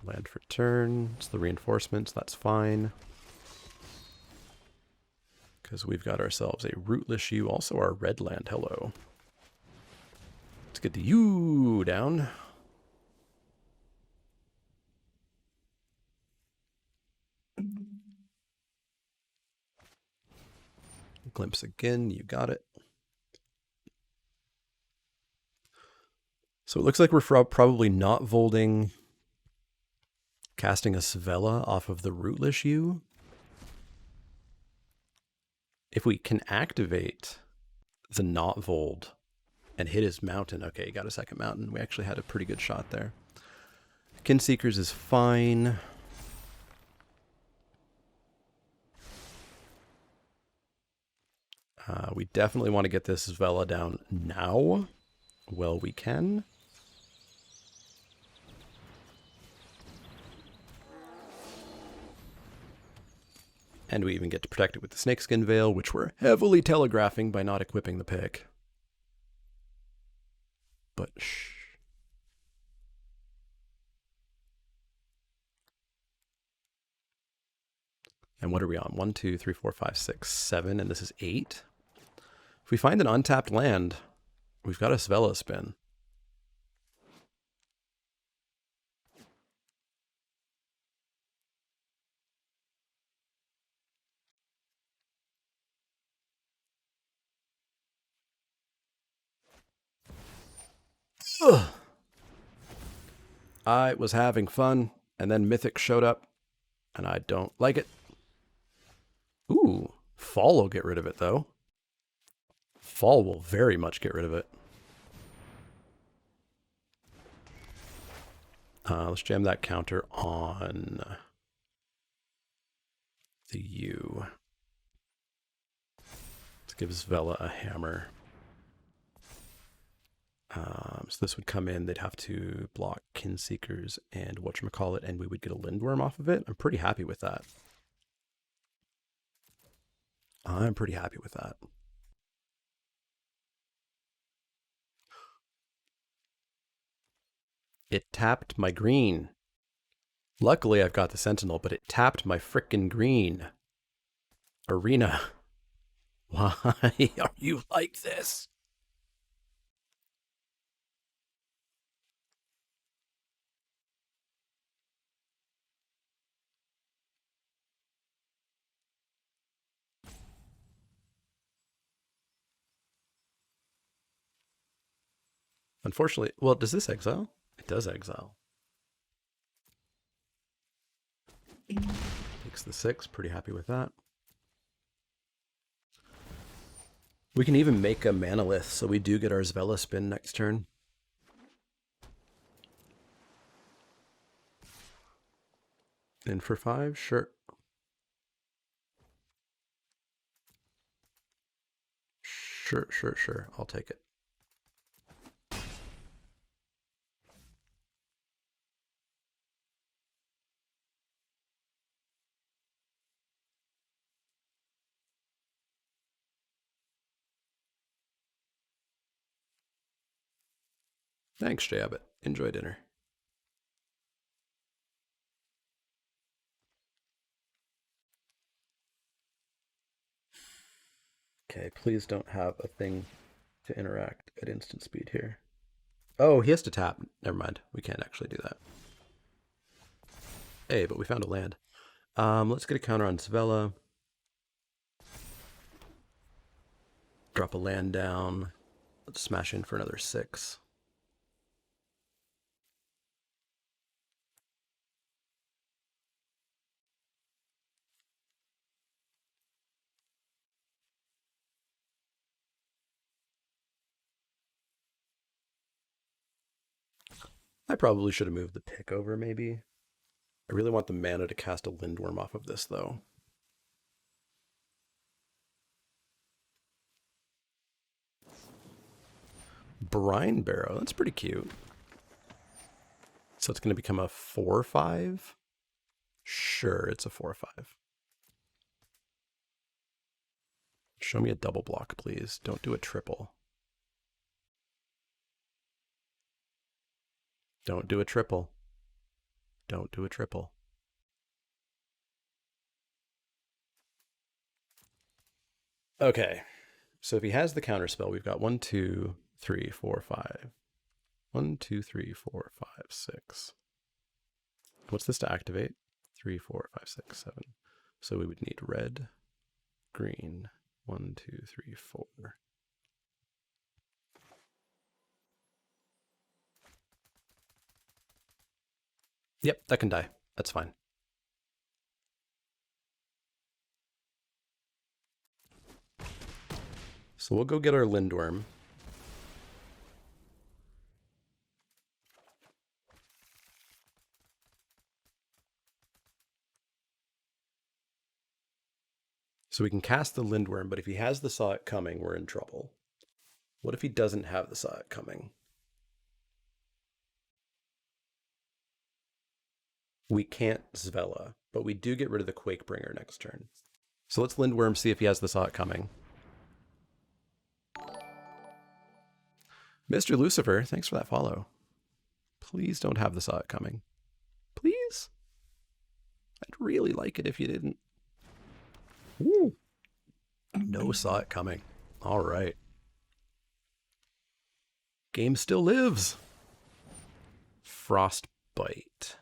Land for turn. It's the reinforcements, that's fine. Because we've got ourselves a rootless U, also our red land, hello. Let's get the U down. Glimpse again, you got it. So it looks like we're probably not Volding, casting a Svella off of the rootless U. If we can activate the not Vold and hit his mountain, okay, he got a second mountain. We actually had a pretty good shot there. Kinseekers is fine. We definitely want to get this Svella down now. Well, we can. And we even get to protect it with the Snakeskin Veil, which we're heavily telegraphing by not equipping the pick. But shh. And what are we on? 1, 2, 3, 4, 5, 6, 7, and this is 8. If we find an untapped land, we've got a Svella spin. Ugh. I was having fun, and then Mythic showed up, and I don't like it. Ooh, Fall will get rid of it, though. Fall will very much get rid of it. Let's jam that counter on the U. Let's give Svella a hammer. So this would come in, they'd have to block Kinseekers and whatchamacallit, and we would get a Lindworm off of it. I'm pretty happy with that. It tapped my green. Luckily, I've got the Sentinel, but it tapped my frickin' green. Arena. Why are you like this? Unfortunately, well, does this exile? It does exile. Takes the 6, pretty happy with that. We can even make a Manalith, so we do get our Svella spin next turn. In for 5? Sure. Sure. I'll take it. Thanks, Jay Abbott. Enjoy dinner. Okay, please don't have a thing to interact at instant speed here. Oh, he has to tap. Never mind. We can't actually do that. Hey, but we found a land. Let's get a counter on Svella. Drop a land down. Let's smash in for another 6. I probably should have moved the pick over, maybe. I really want the mana to cast a Lindworm off of this, though. Brine Barrow, that's pretty cute. So it's going to become a 4/5? Sure, it's a 4/5. Show me a double block, please. Don't do a triple. Don't do a triple. Don't do a triple. Okay. So if he has the counter spell, we've got 1, 2, 3, 4, 5. 1, 2, 3, 4, 5, 6. What's this to activate? 3, 4, 5, 6, 7. So we would need red, green. 1, 2, 3, 4. Yep, that can die. That's fine. So we'll go get our Lindworm. So we can cast the Lindworm, but if he has the Saw It Coming, we're in trouble. What if he doesn't have the Saw It Coming? We can't Svella, but we do get rid of the Quakebringer next turn. So let's Lindworm, see if he has the Saw It Coming. Mr. Lucifer, thanks for that follow. Please don't have the Saw It Coming. Please? I'd really like it if you didn't. Ooh. No Saw It Coming. All right. Game still lives. Frostbite.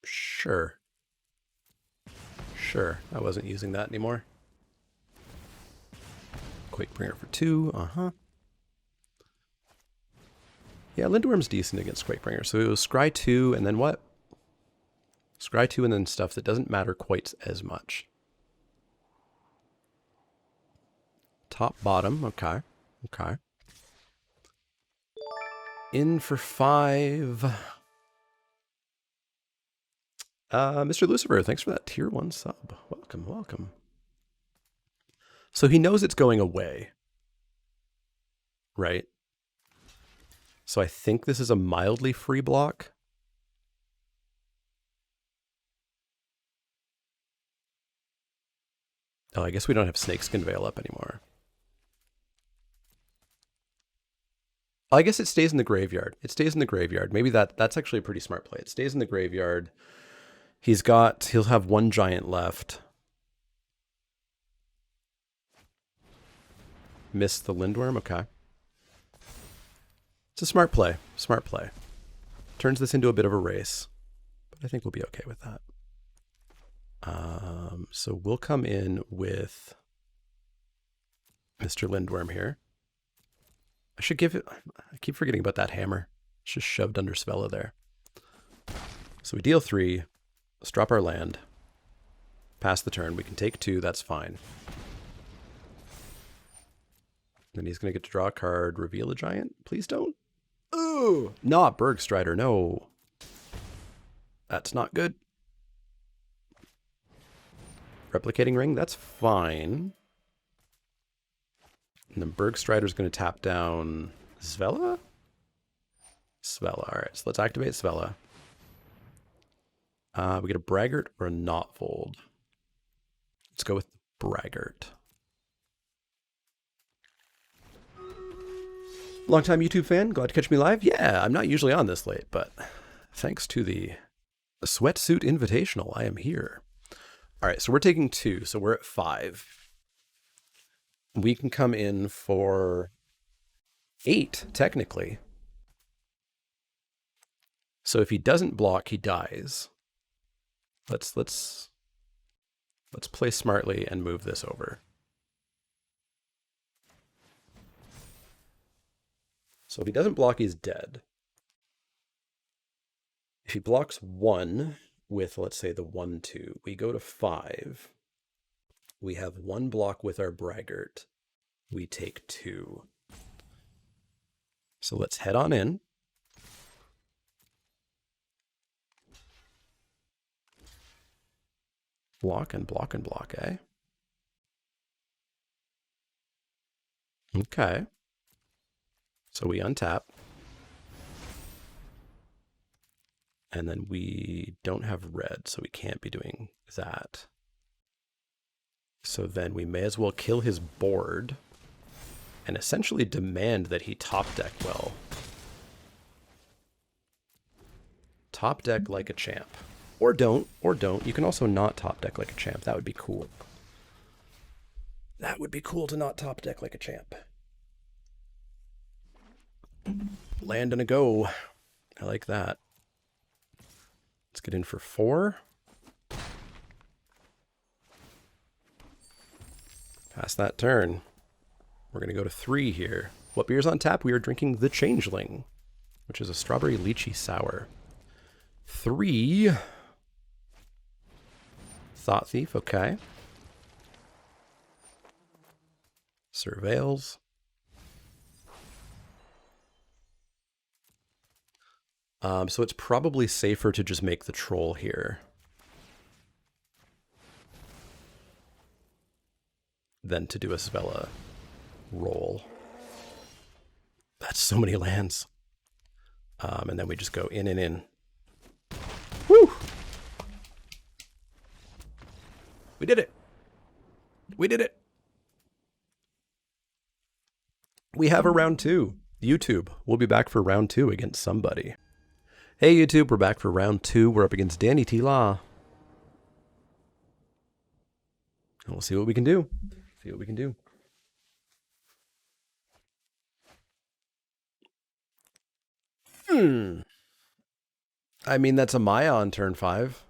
Sure. I wasn't using that anymore. Quakebringer for 2. Yeah, Lindworm's decent against Quakebringer. So it was Scry 2 and then what? Scry 2 and then stuff that doesn't matter quite as much. Top, bottom. Okay. Okay. In for 5. Mr. Lucifer, thanks for that tier 1 sub. Welcome, welcome. So he knows it's going away. Right? So I think this is a mildly free block. Oh, I guess we don't have Snakeskin Veil up anymore. I guess it stays in the graveyard. It stays in the graveyard. Maybe that's actually a pretty smart play. It stays in the graveyard. He'll have 1 giant left. Missed the Lindworm, okay. It's a smart play. Smart play. Turns this into a bit of a race. But I think we'll be okay with that. So we'll come in with Mr. Lindworm here. I should give it... I keep forgetting about that hammer. It's just shoved under Svella there. So we deal 3. Let's drop our land. Pass the turn. We can take 2. That's fine. Then he's going to get to draw a card. Reveal a giant. Please don't. Ooh! Not Bergstrider. No. That's not good. Replicating Ring. That's fine. And then Bergstrider's going to tap down Svella? Svella. All right, so let's activate Svella. We get a Braggart or a Notvold. Let's go with Braggart. Longtime YouTube fan, glad to catch me live. Yeah, I'm not usually on this late, but thanks to the Sweatsuit Invitational, I am here. All right, so we're taking 2, so we're at 5. We can come in for 8, technically. So if he doesn't block, he dies. Let's play smartly and move this over. So if he doesn't block, he's dead. If he blocks 1 with, let's say, the 1/2, we go to 5. We have 1 block with our Braggart. We take 2. So let's head on in. Block and block and block, eh? Okay. So we untap. And then we don't have red, so we can't be doing that. So then we may as well kill his board and essentially demand that he top deck well. Top deck like a champ. Or don't, or don't. You can also not top deck like a champ. That would be cool. That would be cool to not top deck like a champ. Land and a go. I like that. Let's get in for 4. Pass that turn. We're going to go to 3 here. What beer's on tap? We are drinking the Changeling, which is a strawberry lychee sour. 3. Thought Thief, okay. Surveils. So it's probably safer to just make the troll here than to do a Svella roll. That's so many lands. And then we just go in and in. Woo! We did it. We did it. We have a round 2. YouTube, we'll be back for round 2 against somebody. Hey YouTube, we're back for round 2. We're up against Danny T. Law. And we'll see what we can do. See what we can do. I mean, that's a Maya on turn 5.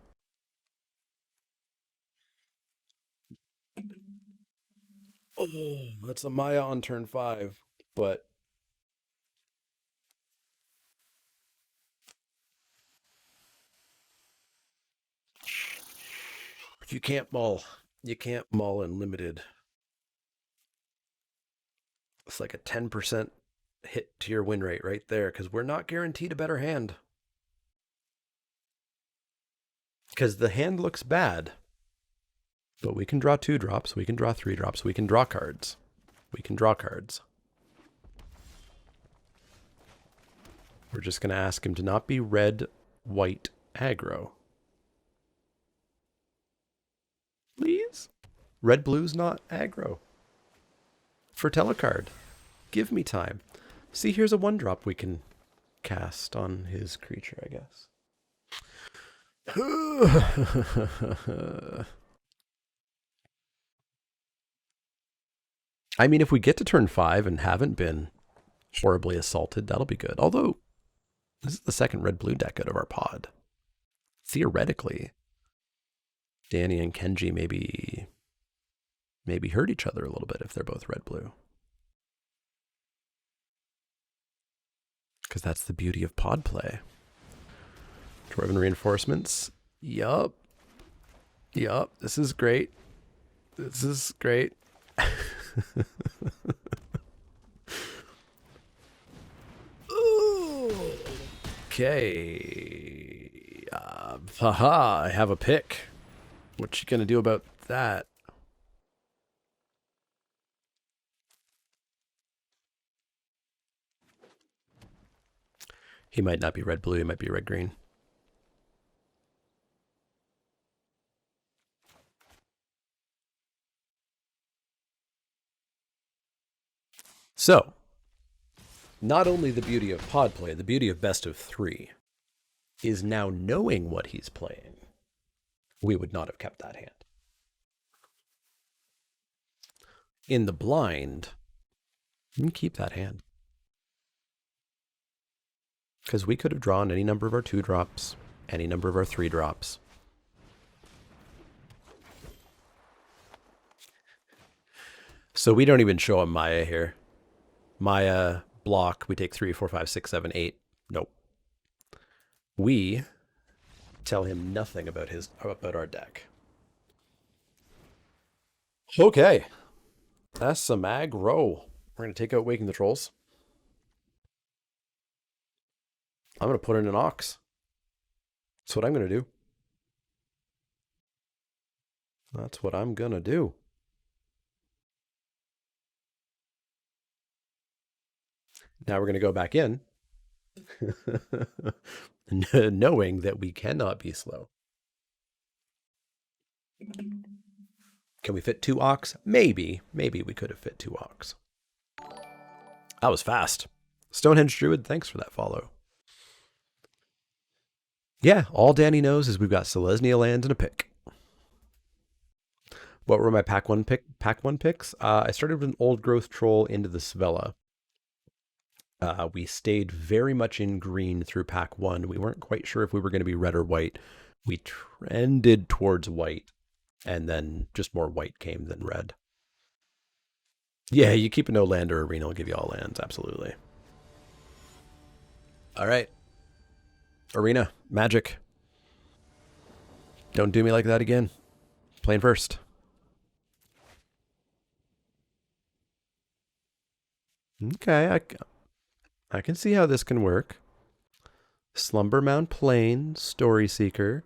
Oh, that's a Maya on turn 5, but you can't mull. You can't mull in limited. It's like a 10% hit to your win rate right there because we're not guaranteed a better hand. Because the hand looks bad, but we can draw 2 drops, we can draw 3 drops, we can draw cards. We can draw cards. We're just going to ask him to not be red, white, aggro. Please? Red, blue's not aggro. For telecard. Give me time. See, here's a 1-drop we can cast on his creature, I guess. I mean, if we get to turn 5 and haven't been horribly assaulted, that'll be good. Although, this is the second red-blue deck out of our pod. Theoretically, Danny and Kenji maybe hurt each other a little bit if they're both red-blue. Because that's the beauty of pod play. Dwarven reinforcements. Yup. This is great. This is great. Okay. Haha, I have a pick. What you gonna do about that? He might not be red-blue, he might be red-green. So, not only the beauty of pod play, the beauty of best of 3 is now knowing what he's playing. We would not have kept that hand. In the blind, you can keep that hand. Because we could have drawn any number of our 2 drops, any number of our 3 drops. So we don't even show him Maya here. Maya, block, we take 3, 4, 5, 6, 7, 8. Nope. We tell him nothing about our deck. Okay. That's some aggro. We're going to take out Waking the Trolls. I'm going to put in an Ox. That's what I'm going to do. That's what I'm going to do. Now we're going to go back in, knowing that we cannot be slow. Can we fit 2 Ox? Maybe. Maybe we could have fit 2 Ox. That was fast. Stonehenge Druid, thanks for that follow. Yeah, all Danny knows is we've got Selesnya land and a pick. What were my pack one picks? I started with an Old Growth Troll into the Svella. We stayed very much in green through pack 1. We weren't quite sure if we were going to be red or white. We trended towards white, and then just more white came than red. Yeah, you keep a no land or arena will give you all lands, absolutely. All right. Arena, magic. Don't do me like that again. Playing first. Okay, I can see how this can work. Slumbermound Plain, Story Seeker,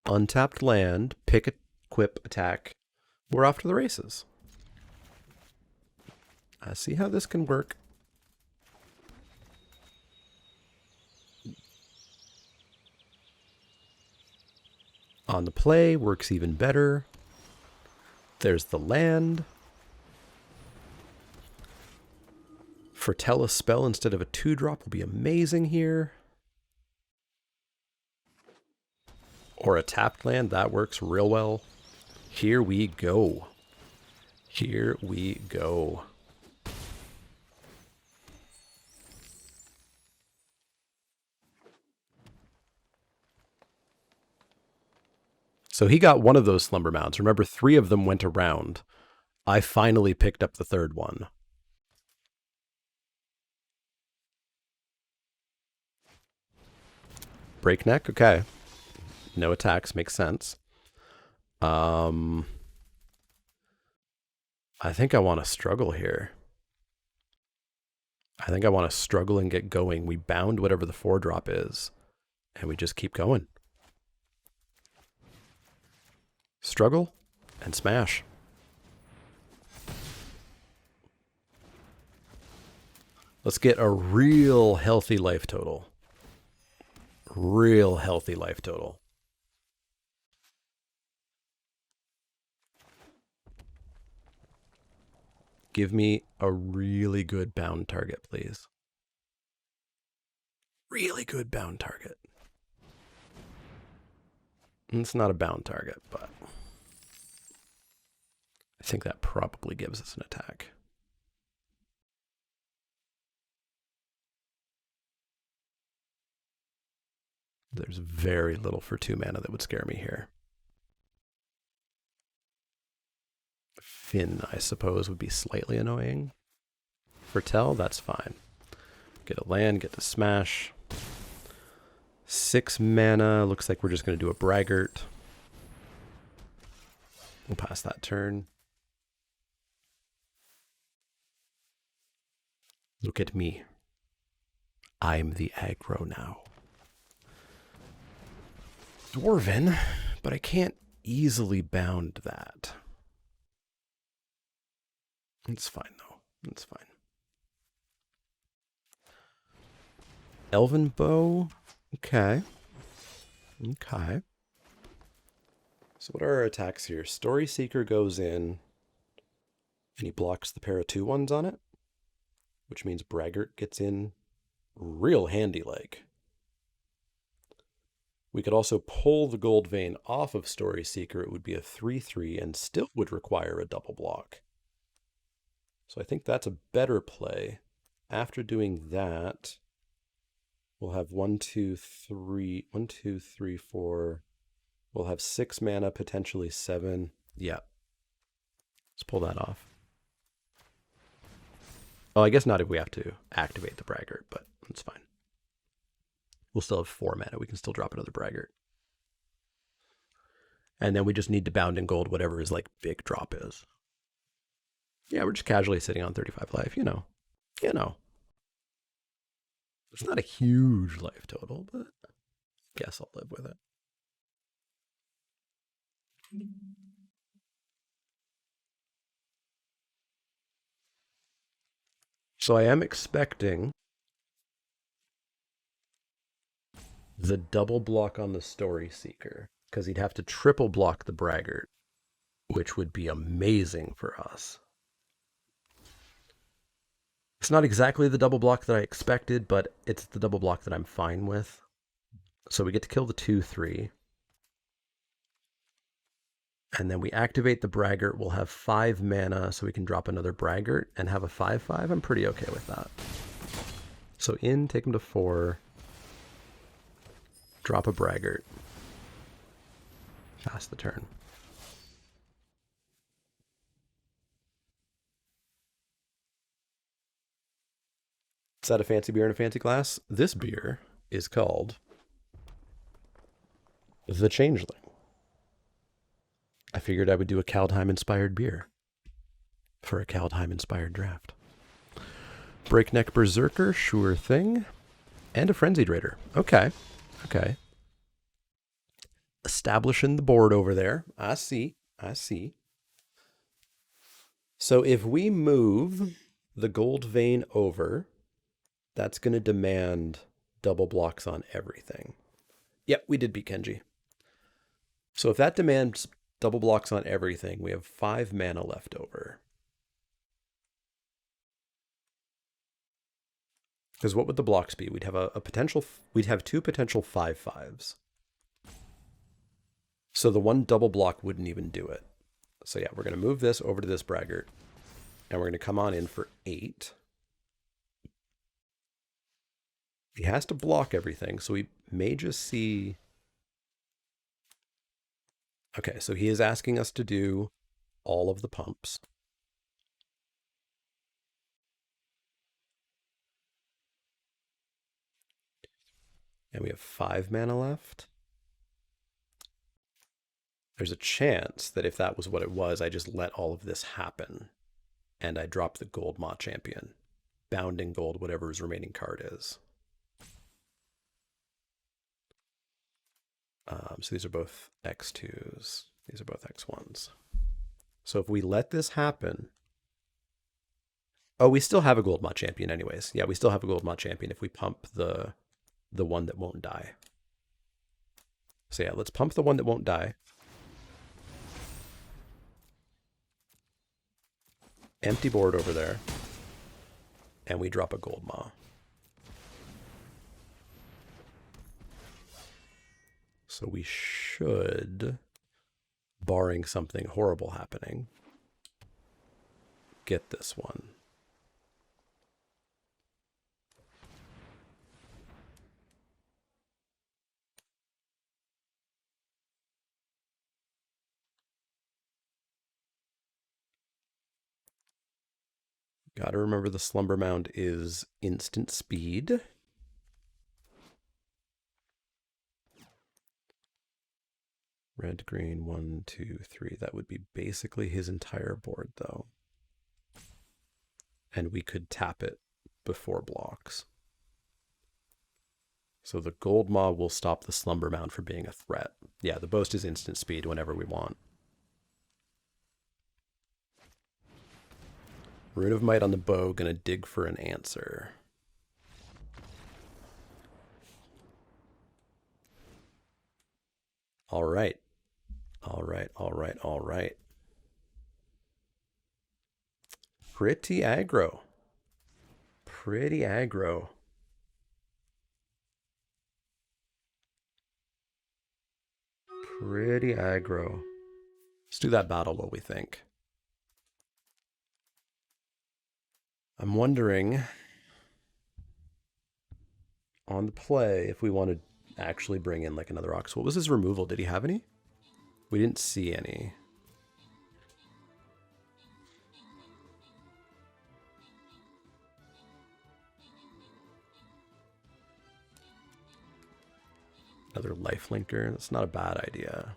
untapped land, pick, equip, attack. We're off to the races. I see how this can work. On the play, works even better. There's the land. Foretell a spell instead of a 2-drop will be amazing here. Or a tapped land, that works real well. Here we go. Here we go. So he got one of those slumber mounds. Remember, 3 of them went around. I finally picked up the third one. Breakneck, okay. No attacks, makes sense. I think I want to struggle here. I think I want to struggle and get going. We bound whatever the 4-drop is, and we just keep going. Struggle and smash. Let's get a real healthy life total. Real healthy life total. Give me a really good bound target, please. Really good bound target. It's not a bound target, but I think that probably gives us an attack. There's very little for 2 mana that would scare me here. Finn, I suppose, would be slightly annoying. For Tell, that's fine. Get a land, get to smash. 6 mana. Looks like we're just going to do a Braggart. We'll pass that turn. Look at me. I'm the aggro now. Dwarven, but I can't easily bound that. It's fine, though. It's fine. Elven Bow. Okay. Okay. So what are our attacks here? Story Seeker goes in, and he blocks the pair of 2/1s on it, which means Braggart gets in real handy like. We could also pull the Gold Vein off of Story Seeker. It would be a 3/3 and still would require a double block. So I think that's a better play. After doing that, we'll have 1, 2, 3, 1, 2, 3, 4. We'll have 6 mana, potentially 7. Yeah. Let's pull that off. Oh, I guess not if we have to activate the Braggart, but that's fine. We'll still have 4 mana. We can still drop another Braggart. And then we just need to bound in gold whatever his like big drop is. Yeah, we're just casually sitting on 35 life, you know. You know. It's not a huge life total, but I guess I'll live with it. So I am expecting the double block on the Story Seeker, because he'd have to triple block the Braggart, which would be amazing for us. It's not exactly the double block that I expected, but it's the double block that I'm fine with. So we get to kill the 2/3. And then we activate the Braggart. We'll have 5 mana, so we can drop another Braggart and have a 5/5. I'm pretty okay with that. So in, take him to 4. Drop a Braggart. Pass the turn. Is that a fancy beer in a fancy glass? This beer is called The Changeling. I figured I would do a Kaldheim-inspired beer for a Kaldheim-inspired draft. Breakneck Berserker, sure thing. And a Frenzied Raider. Okay. Okay. Establishing the board over there. I see. I see. So if we move the Gold Vein over, that's going to demand double blocks on everything. Yep, we did beat Kenji. So if that demands double blocks on everything, we have 5 mana left over. Because what would the blocks be? We'd have we'd have 2 potential 5/5s. So the one double block wouldn't even do it. So yeah, we're going to move this over to this Braggart. And we're going to come on in for 8. He has to block everything, so we may just see... Okay, so he is asking us to do all of the pumps. And we have 5 mana left. There's a chance that if that was what it was, I just let all of this happen. And I drop the gold Maw Champion. Bounding gold, whatever his remaining card is. So these are both X2s. These are both X1s. So if we let this happen... Oh, we still have a gold Maw Champion anyways. Yeah, we still have a gold Maw Champion if we pump the one that won't die. So yeah, let's pump the one that won't die. Empty board over there. And we drop a gold Maw. So we should, barring something horrible happening, get this one. Gotta remember the Slumber Mound is instant speed. Red, green, 1, 2, 3. That would be basically his entire board, though. And we could tap it before blocks. So the gold Maw will stop the Slumber Mound from being a threat. Yeah, the Boast is instant speed whenever we want. Rune of Might on the bow, gonna dig for an answer. All right. All right, all right, all right. Pretty aggro. Pretty aggro. Pretty aggro. Let's do that battle while we think. I'm wondering on the play if we want to actually bring in like another Ox. What was his removal? Did he have any? We didn't see any. Another lifelinker. That's not a bad idea.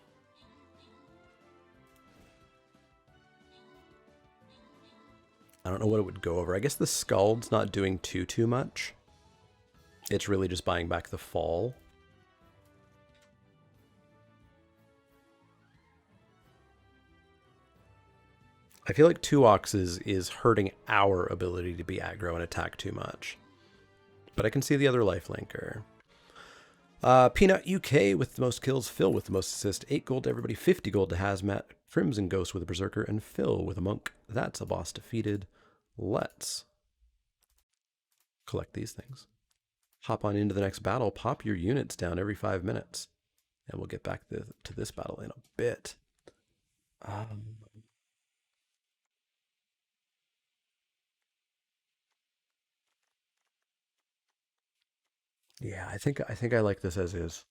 I don't know what it would go over. I guess the Scald's not doing too much. It's really just buying back the fall. I feel like 2 Oxes is hurting our ability to be aggro and attack too much. But I can see the other lifelinker. Peanut UK with the most kills, Phil with the most assists, 8 gold to everybody, 50 gold to Hazmat, Crimson Ghost with a Berserker, and Phil with a Monk. That's a boss defeated. Let's collect these things. Hop on into the next battle, pop your units down every 5 minutes. And we'll get back to this battle in a bit. Yeah, I think I like this as is.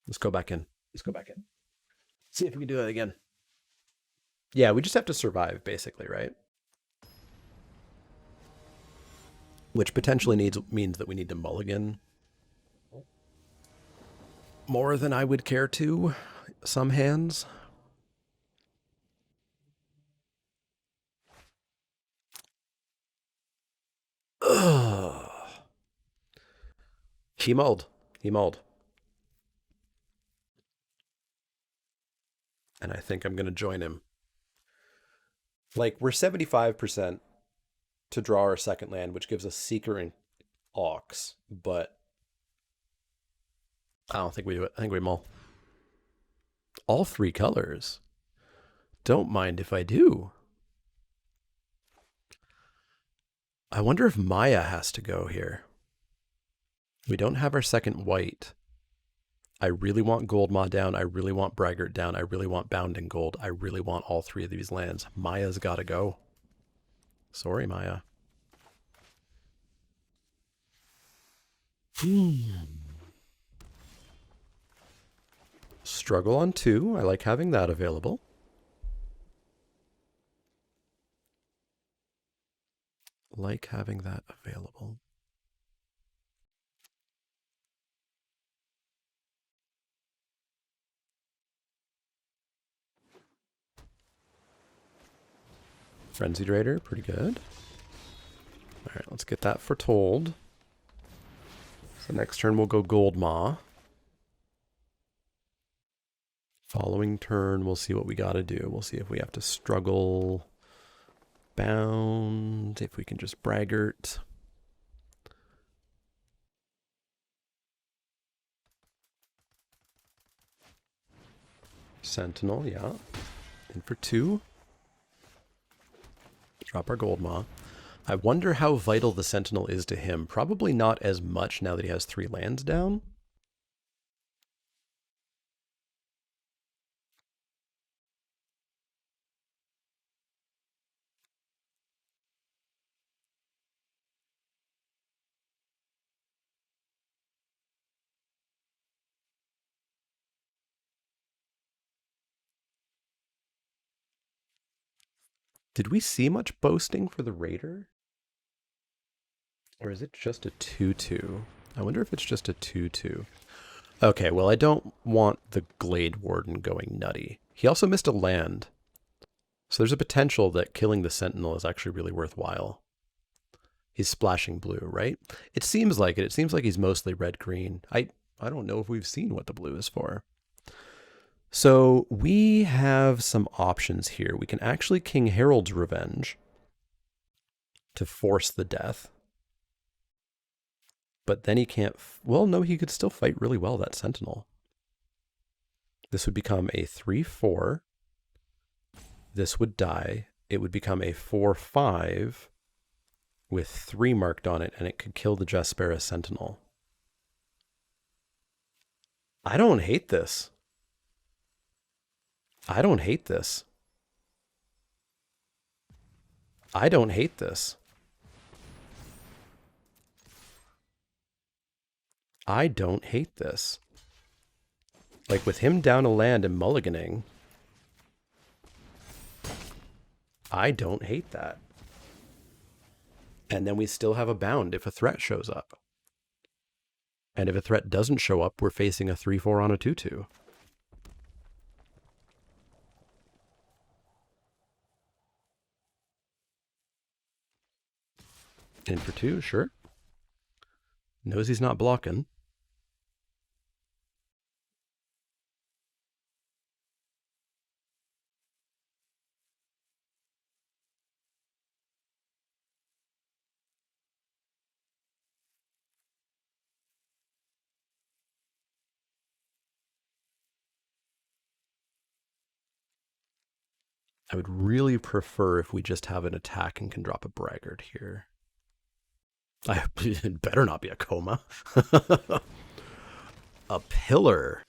Let's go back in. Let's go back in. See if we can do it again. Yeah, we just have to survive, basically, right? Which potentially means that we need to mulligan more than I would care to. Some hands. Ugh. He mulled. He mulled. And I think I'm going to join him. Like, we're 75% to draw our second land, which gives us Seeker and Ox, but I don't think we do it. I think we mull. All 3 colors. Don't mind if I do. I wonder if Maya has to go here. We don't have our second white. I really want Gold Maw down. I really want Braggart down. I really want Bounding Gold. I really want all 3 of these lands. Maya's got to go. Sorry, Maya. Struggle on 2. I like having that available. Like having that available. Frenzied Raider, pretty good. Alright, let's get that foretold. So next turn we'll go Gold Maw. Following turn, we'll see what we gotta do. We'll see if we have to struggle, bound, if we can just braggart. Sentinel, yeah. In for 2. Drop our Gold Maw. I wonder how vital the Sentinel is to him. Probably not as much now that he has 3 lands down. Did we see much boasting for the Raider? Or is it just a 2-2? I wonder if it's just a 2-2. Okay, well, I don't want the Glade Warden going nutty. He also missed a land. So there's a potential that killing the Sentinel is actually really worthwhile. He's splashing blue, right? It seems like it. It seems like he's mostly red-green. I don't know if we've seen what the blue is for. So we have some options here. We can actually King Harold's Revenge to force the death. But then he can't... Well, no, he could still fight really well, that Sentinel. This would become a 3-4. This would die. It would become a 4-5 with 3 marked on it, and it could kill the Jaspera Sentinel. I don't hate this. I don't hate this. I don't hate this. I don't hate this. Like, with him down a land and mulliganing, I don't hate that. And then we still have a bound if a threat shows up. And if a threat doesn't show up, we're facing a 3-4 on a 2-2. In for 2, sure. Knows he's not blocking. I would really prefer if we just have an attack and can drop a braggart here. It better not be a coma. A pillar.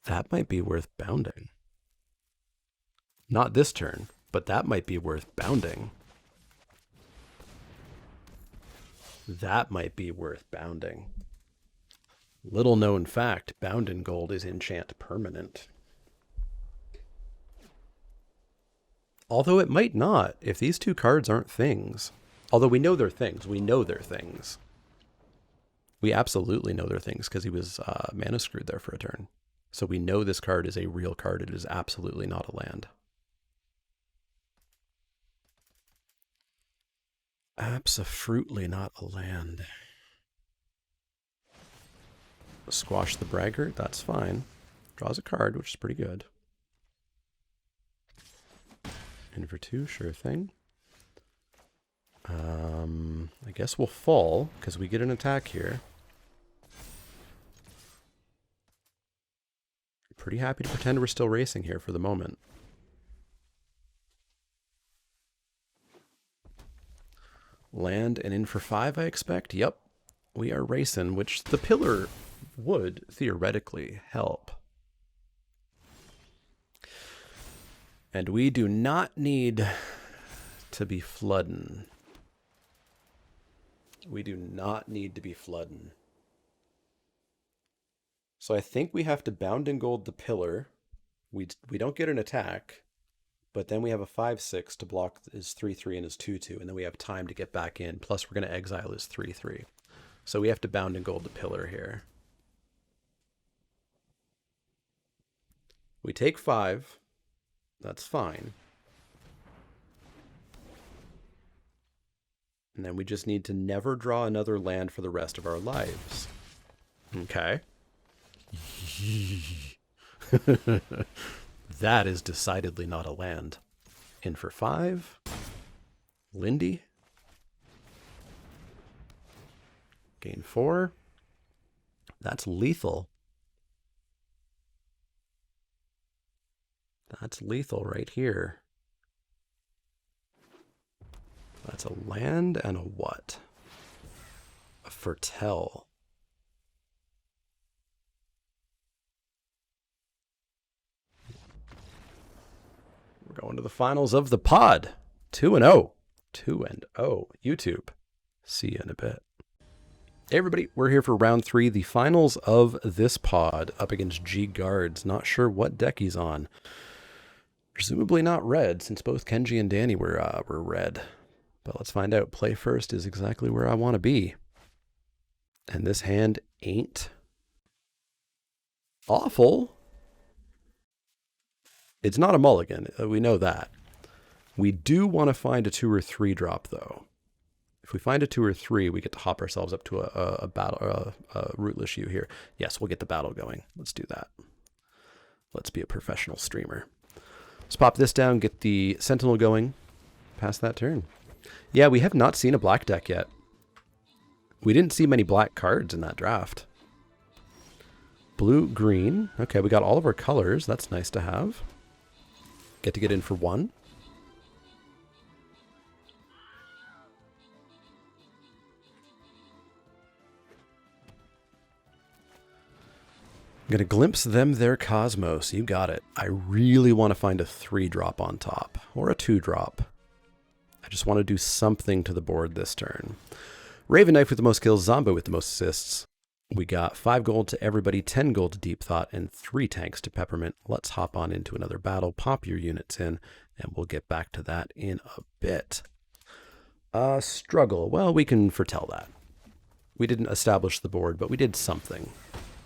That might be worth bounding. Not this turn, but that might be worth bounding. That might be worth bounding. Little known fact, Bound in Gold is enchant permanent. Although it might not, if these 2 cards aren't things. Although we know they're things. We know they're things. We absolutely know they're things because he was mana screwed there for a turn. So we know this card is a real card. It is absolutely not a land. Abso-fruitly not a land. Squash the braggart, that's fine. Draws a card, which is pretty good. In for 2, sure thing. I guess we'll fall, because we get an attack here. Pretty happy to pretend we're still racing here for the moment. Land and in for 5, I expect. Yep, we are racing, which the pillar would theoretically help. And we do not need to be flooding. We do not need to be flooding. So I think we have to Bound in Gold the pillar. We don't get an attack, but then we have a 5-6 to block his 3-3 and his 2-2, and then we have time to get back in. Plus we're going to exile his 3-3. So we have to Bound in Gold the pillar here. We take 5. That's fine. And then we just need to never draw another land for the rest of our lives. Okay. That is decidedly not a land. In for 5. Lindy. Gain 4. That's lethal. That's lethal right here. That's a land and a what? A Fertel. We're going to the finals of the pod. 2-0. 2-0. YouTube. See you in a bit. Hey everybody, we're here for round 3, the finals of this pod, up against G Guards. Not sure what deck he's on. Presumably not red, since both Kenji and Danny were red. But let's find out. Play first is exactly where I want to be. And this hand ain't awful. It's not a mulligan. We know that. We do want to find a 2 or 3 drop, though. If we find a 2 or 3, we get to hop ourselves up to a battle, a rootless U here. Yes, we'll get the battle going. Let's do that. Let's be a professional streamer. Let's pop this down, get the Sentinel going. Pass that turn. Yeah, we have not seen a black deck yet. We didn't see many black cards in that draft. Blue, green. Okay, we got all of our colors. That's nice to have. Get to get in for 1. I'm going to glimpse them their cosmos. You got it. I really want to find a 3 drop on top. Or a 2 drop. I just want to do something to the board this turn. Raven Knife with the most kills, Zombo with the most assists. We got 5 gold to everybody, 10 gold to Deep Thought, and 3 tanks to Peppermint. Let's hop on into another battle, pop your units in, and we'll get back to that in a bit. Struggle. Well, we can foretell that. We didn't establish the board, but we did something.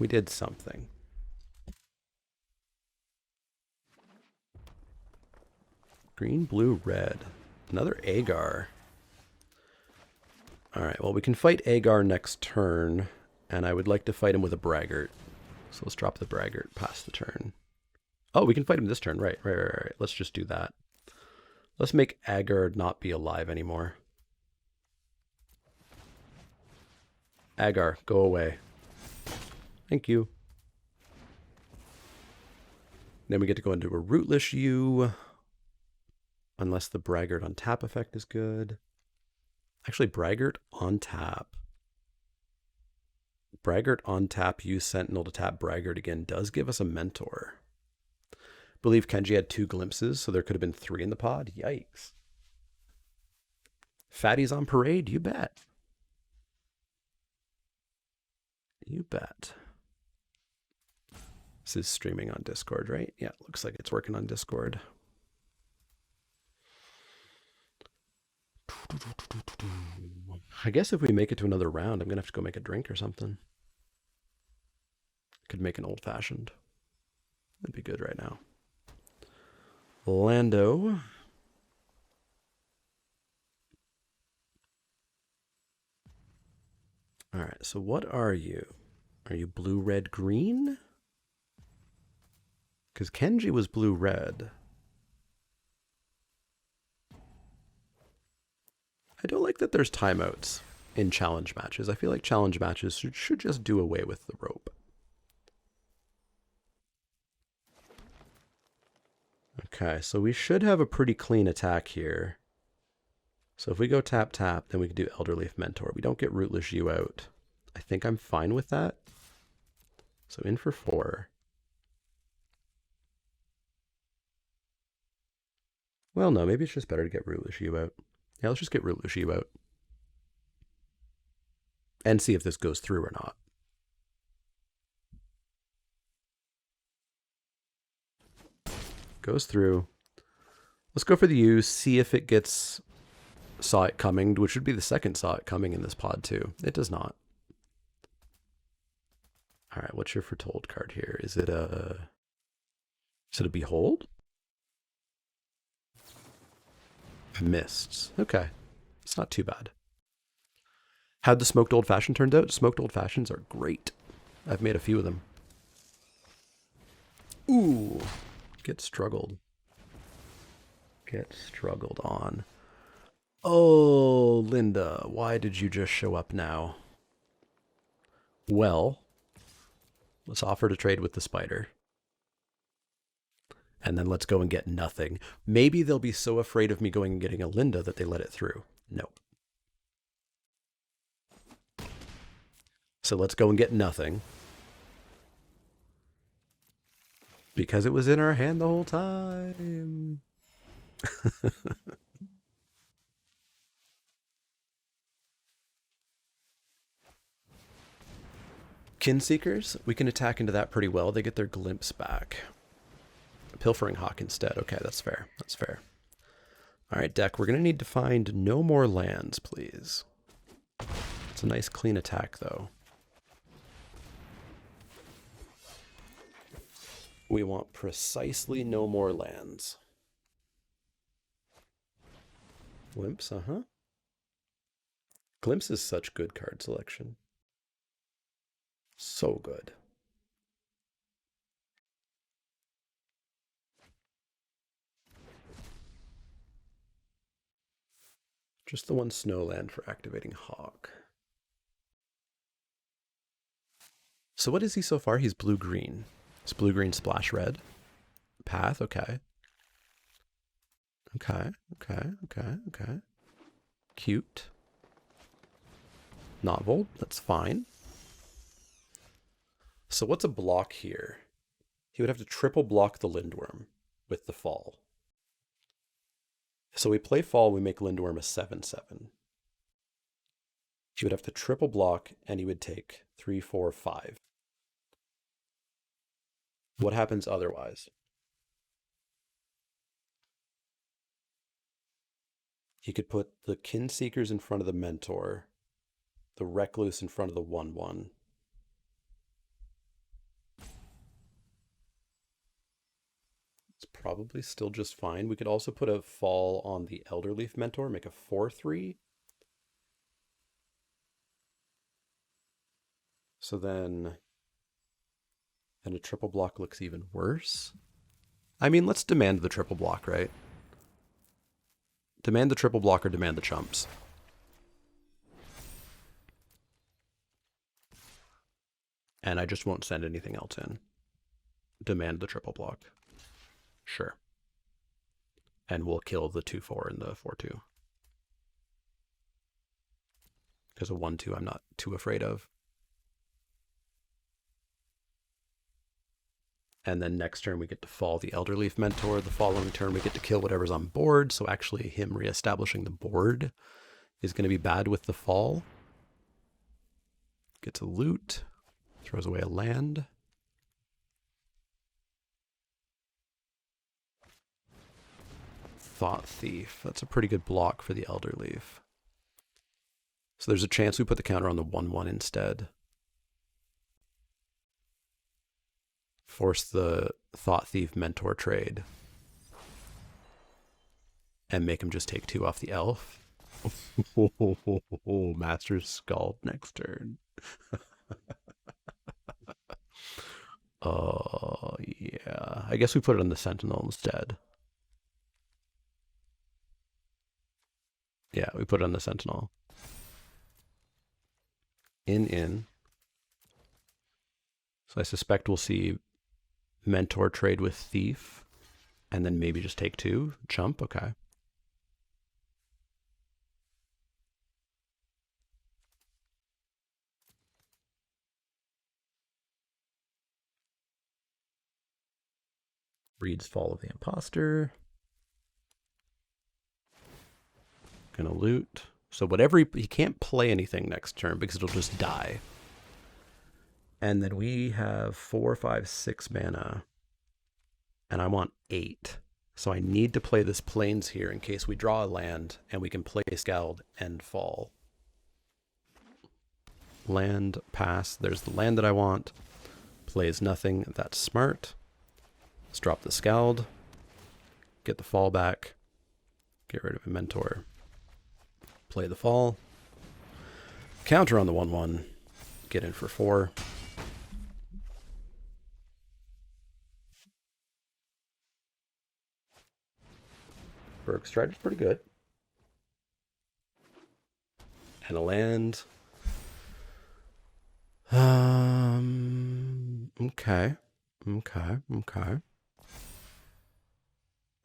We did something. Green, blue, red. Another Agar. Alright, well, we can fight Agar next turn, and I would like to fight him with a Braggart. So let's drop the Braggart past the turn. Oh, we can fight him this turn. Right. Let's just do that. Let's make Agar not be alive anymore. Agar, go away. Thank you. Then we get to go into a Rootless U. Unless the Braggart on tap effect is good. Actually, Braggart on tap. Braggart on tap, use Sentinel to tap Braggart again, does give us a Mentor. I believe Kenji had 2 glimpses, so there could have been 3 in the pod. Yikes. Fatty's on parade? You bet. You bet. This is streaming on Discord, right? Yeah, looks like it's working on Discord. I guess if we make it to another round, I'm going to have to go make a drink or something. Could make an old-fashioned. That'd be good right now. Lando. All right, so what are you? Are you blue, red, green? Because Kenji was blue, red. I don't like that there's timeouts in challenge matches. I feel like challenge matches should just do away with the rope. Okay, so we should have a pretty clean attack here. So if we go tap, tap, then we can do Elderleaf Mentor. We don't get Rootless U out. I think I'm fine with that. So in for 4. Well, no, maybe it's just better to get Rootless U out. Yeah, let's just get Rootless U out. And see if this goes through or not. Goes through. Let's go for the U, see if it gets Saw It Coming, which would be the second Saw It Coming in this pod too. It does not. All right, what's your foretold card here? Is it a Is it a behold? Mists. Okay. It's not too bad. How'd the smoked old fashioned turned out? Smoked old fashions are great. I've made a few of them. Ooh. Get struggled. Get struggled on. Oh, Linda, why did you just show up now? Well, let's offer to trade with the spider. And then let's go and get nothing. Maybe they'll be so afraid of me going and getting a Linda that they let it through. No. So let's go and get nothing. Because it was in our hand the whole time. Kinseekers, we can attack into that pretty well. They get their glimpse back. Pilfering Hawk instead. Okay, that's fair. That's fair. All right, deck, we're going to need to find no more lands, please. It's a nice clean attack, though. We want precisely no more lands. Glimpse, uh-huh. Glimpse is such good card selection. So good. Just the one Snowland for activating Hawk. So what is he so far? He's blue-green. It's blue-green splash red. Path, okay. Okay. Cute. Novel, that's fine. So what's a block here? He would have to triple block the Lindworm with the fall. So we play fall, we make Lindworm a 7/7. He would have to triple block, and he would take 3, 4, 5. What happens otherwise? He could put the Kinseekers in front of the Mentor, the Recluse in front of the 1/1. It's probably still just fine. We could also put a fall on the Elderleaf Mentor, make a 4/3. So then a triple block looks even worse. I mean, let's demand the triple block, right? Demand the triple block or demand the chumps. And I just won't send anything else in. Demand the triple block. Sure. And we'll kill the 2/4 and the 4/2. Because a 1/2 I'm not too afraid of. And then next turn we get to fall the Elderleaf Mentor. The following turn we get to kill whatever's on board. So actually him reestablishing the board is going to be bad with the fall. Gets a loot. Throws away a land. Thought Thief. That's a pretty good block for the Elderleaf. So there's a chance we put the counter on the 1/1 instead. Force the Thought Thief Mentor trade. And make him just take 2 off the elf. Master's Scald next turn. Oh, yeah. I guess we put it on the Sentinel instead. Yeah, we put it on the Sentinel. In. So I suspect we'll see Mentor trade with Thief, and then maybe just take 2. Chump, okay. Reads Fall of the Imposter. Gonna loot. So whatever he can't play anything next turn because it'll just die. And then we have 4, 5, 6 mana. And I want 8. So I need to play this Plains here in case we draw a land and we can play Scald and fall. Land, pass. There's the land that I want. Plays nothing. That's smart. Let's drop the Scald. Get the fall back. Get rid of a Mentor. Play the fall. Counter on the 1/1. Get in for 4. Bergstrider's pretty good. And a land. Okay.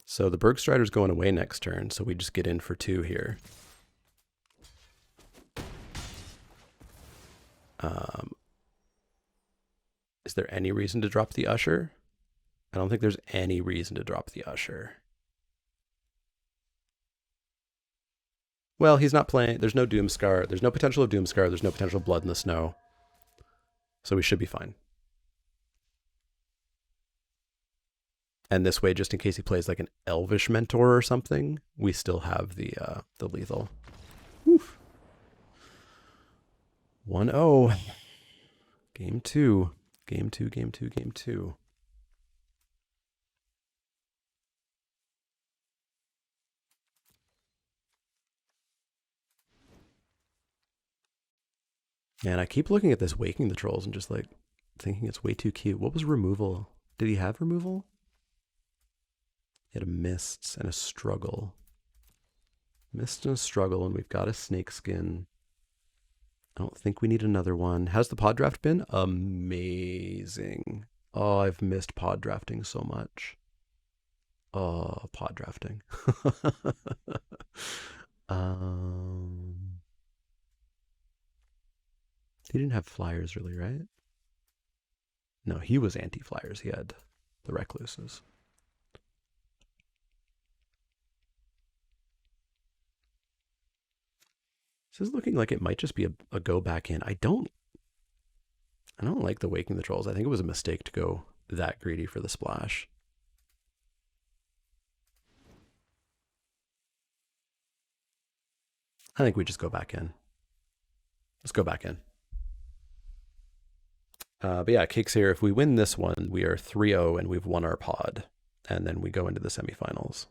So the Bergstrider's going away next turn, so we just get in for 2 here. Is there any reason to drop the Usher? I don't think there's any reason to drop the Usher. Well, he's not playing. There's no Doomscar. There's no potential of Doomscar. There's no potential of Blood in the Snow. So we should be fine. And this way, just in case he plays like an Elvish Mentor or something, we still have the lethal. Woof. 1-0. Game 2. Game 2. And I keep looking at this Waking the Trolls and just like thinking it's way too cute. What was removal? Did he have removal? He had a Mists and a Struggle. Mist and a Struggle, and we've got a Snakeskin. I don't think we need another one. How's the pod draft been? Amazing. Oh, I've missed pod drafting so much. Oh, pod drafting. He didn't have flyers really, right? No, he was anti-flyers. He had the Recluses. This is looking like it might just be a go back in. I don't like the Waking the Trolls. I think it was a mistake to go that greedy for the splash. I think we just go back in. Let's go back in. But yeah, Cake's here. If we win this one, we are 3-0 and we've won our pod. And then we go into the semifinals.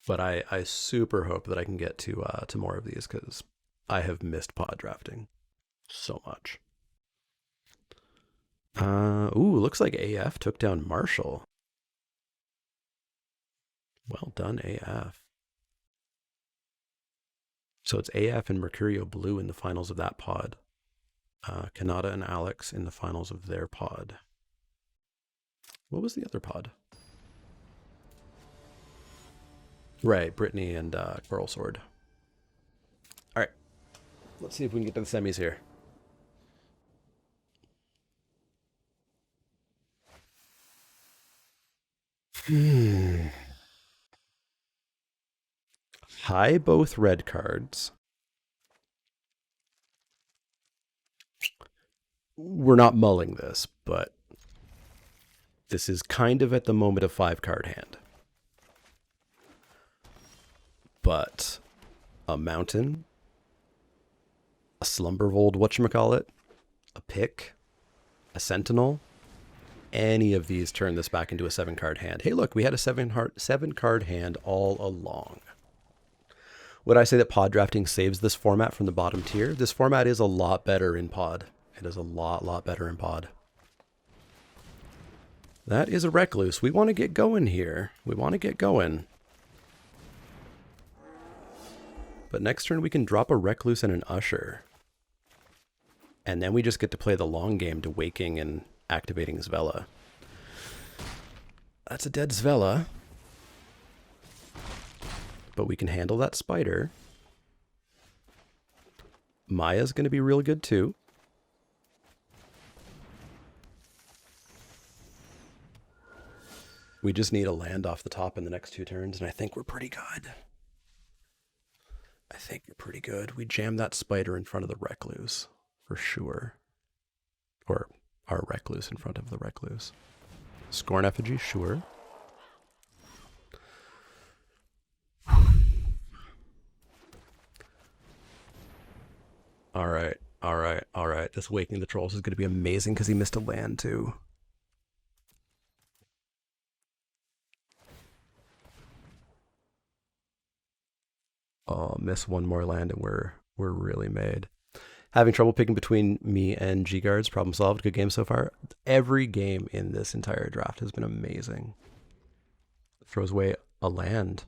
But I super hope that I can get to more of these because I have missed pod drafting so much. Looks like AF took down Marshall. Well done, AF. So it's AF and Mercurio Blue in the finals of that pod. Kanata and Alex in the finals of their pod. What was the other pod? Right, Brittany and Coral Sword. All right, let's see if we can get to the semis here. High both red cards. We're not mulling this, but this is kind of at the moment of 5-card hand. But a Mountain, a Slumbervold, whatchamacallit, a Pick, a Sentinel, any of these turn this back into a 7-card hand. Hey, look, we had a 7-card hand all along. Would I say that pod drafting saves this format from the bottom tier? This format is a lot better in pod. It is a lot better in pod. That is a Recluse. We want to get going here. We want to get going. But next turn we can drop a Recluse and an Usher. And then we just get to play the long game to Waking and activating Zvela. That's a dead Zvela. But we can handle that Spider. Maya's going to be real good too. We just need a land off the top in the next 2 turns, and I think we're pretty good. I think we're pretty good. We jam that Spider in front of the Recluse, for sure. Or our Recluse in front of the Recluse. Scorn Effigy, sure. All right. All right. All right. This Waking the Trolls is going to be amazing because he missed a land too. Oh, miss one more land and we're really made. Having trouble picking between me and G guards. Problem solved. Good game so far. Every game in this entire draft has been amazing. Throws away a land.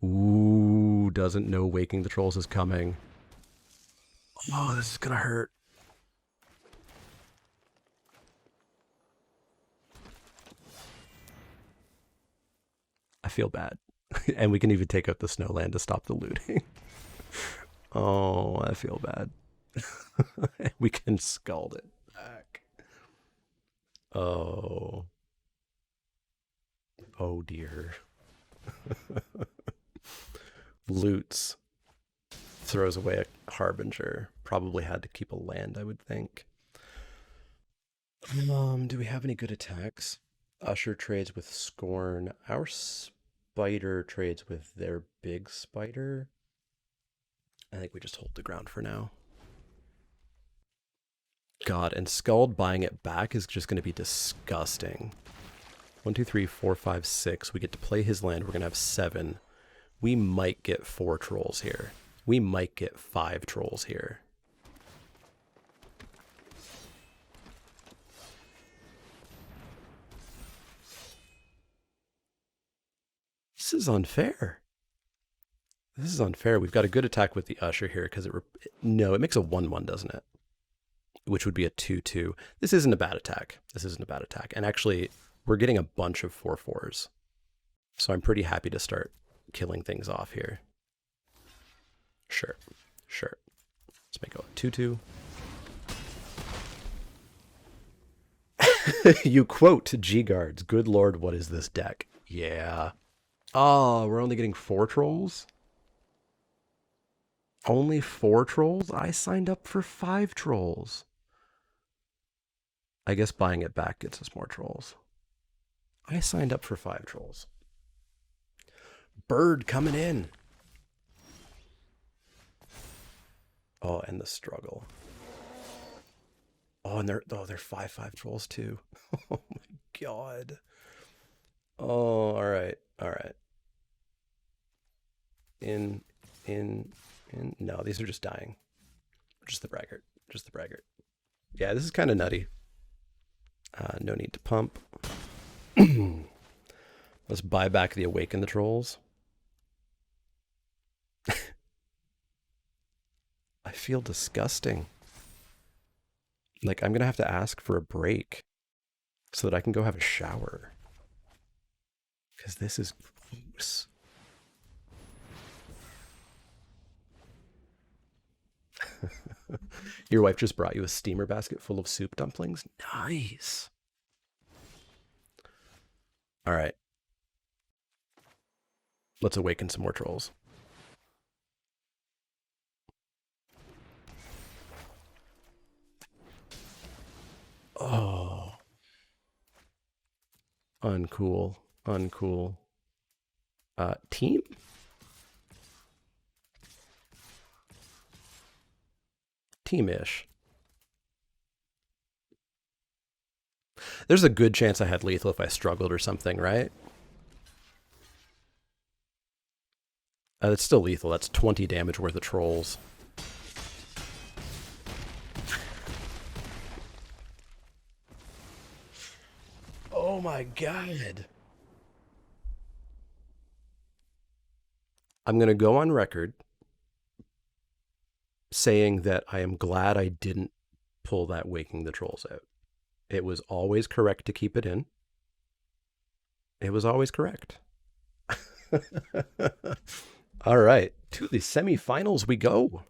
Ooh, doesn't know Waking the Trolls is coming. Oh, this is gonna hurt. I feel bad. And we can even take out the snowland to stop the looting. Oh, I feel bad. We can scald it back. Oh. Oh dear. Loots. Throws away a harbinger. Probably had to keep a land, I would think. Do we have any good attacks? Usher trades with Scorn. Our spider trades with their big spider. I think we just hold the ground for now. God, and Scald buying it back is just going to be disgusting. 1, 2, 3, 4, 5, 6. We get to play his land. We're going to have 7. We might get 4 trolls here. We might get 5 trolls here. This is unfair. This is unfair. We've got a good attack with the Usher here because no, it makes a 1/1, doesn't it? Which would be a 2/2. This isn't a bad attack. This isn't a bad attack. And actually, we're getting a bunch of 4/4s. So I'm pretty happy to start killing things off here. Sure. Sure. Let's make a 2/2. You quote G guards. Good lord, what is this deck? Yeah. Oh, we're only getting 4 trolls? Only 4 trolls? I signed up for 5 trolls. I guess buying it back gets us more trolls. I signed up for 5 trolls. Bird coming in. Oh, and the struggle. Oh, and they're 5/5 trolls too. Oh my god. Oh, all right. All right. In in no, these are just dying. Just the braggart. Just the braggart. Yeah, this is kind of nutty. No need to pump. Let's buy back the Awaken the Trolls. I feel disgusting. Like, I'm going to have to ask for a break so that I can go have a shower. Because this is gross. Your wife just brought you a steamer basket full of soup dumplings? Nice. All right. Let's awaken some more trolls. Oh. Uncool. Uncool. Team? Team-ish. There's a good chance I had lethal if I struggled or something, right? It's still lethal. That's 20 damage worth of trolls. Oh my god. I'm going to go on record saying that I am glad I didn't pull that Waking the Trolls out. It was always correct to keep it in. It was always correct. All right. To the semifinals we go.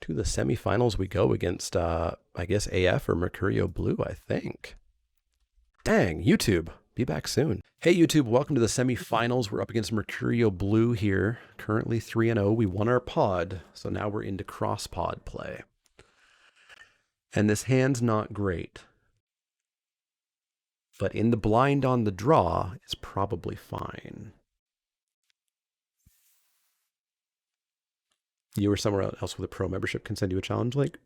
To the semifinals we go against, I guess, AF or Mercurio Blue, I think. Dang, YouTube. Be back soon. Hey, YouTube. Welcome to the semifinals. We're up against Mercurio Blue here. Currently 3-0. We won our pod, so now we're into cross-pod play. And this hand's not great. But in the blind on the draw, it's probably fine. You or somewhere else with a pro membership can send you a challenge link.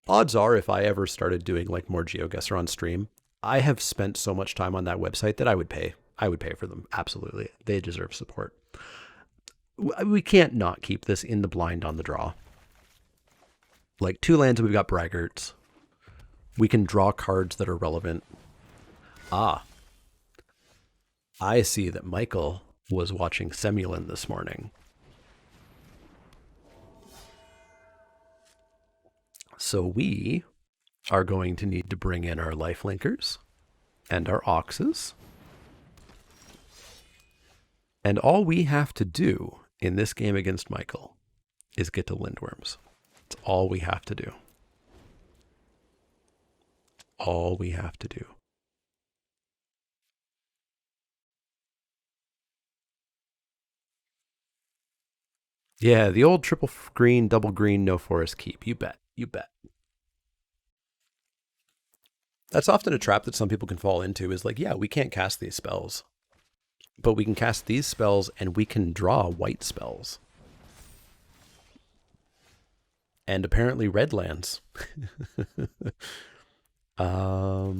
Odds are, if I ever started doing like more GeoGuessr on stream, I have spent so much time on that website that I would pay. I would pay for them. Absolutely. They deserve support. We can't not keep this in the blind on the draw. Like 2 lands, we've got braggarts. We can draw cards that are relevant. Ah, I see that Michael was watching Semulin this morning. So we are going to need to bring in our lifelinkers and our oxes. And all we have to do in this game against Michael is get to Lindworms. It's all we have to do. All we have to do. Yeah, the old triple green, double green, no forest keep. You bet. You bet. That's often a trap that some people can fall into is like, yeah, we can't cast these spells. But we can cast these spells and we can draw white spells. And apparently red lands. So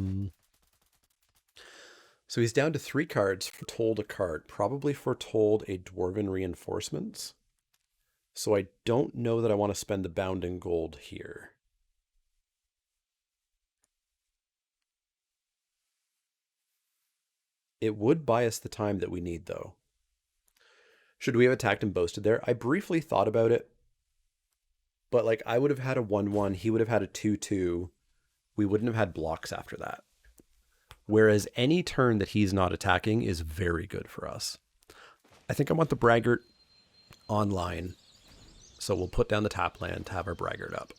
he's down to 3 cards, foretold a card, probably foretold a Dwarven Reinforcements. So I don't know that I want to spend the bounding gold here. It would buy us the time that we need, though. Should we have attacked and boasted there? I briefly thought about it, but like I would have had a 1/1, he would have had a 2/2. We wouldn't have had blocks after that. Whereas any turn that he's not attacking is very good for us. I think I want the Braggart online. So we'll put down the tap land to have our Braggart up.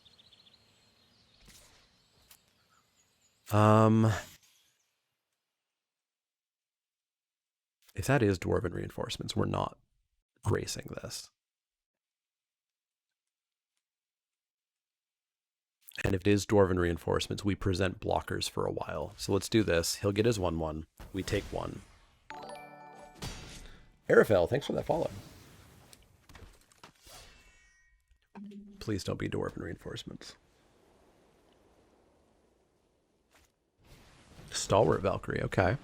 If that is Dwarven Reinforcements, we're not gracing this. And if it is Dwarven Reinforcements, we present blockers for a while. So let's do this. He'll get his 1/1. We take 1. Arafel, thanks for that follow. Please don't be Dwarven Reinforcements. Stalwart Valkyrie, okay.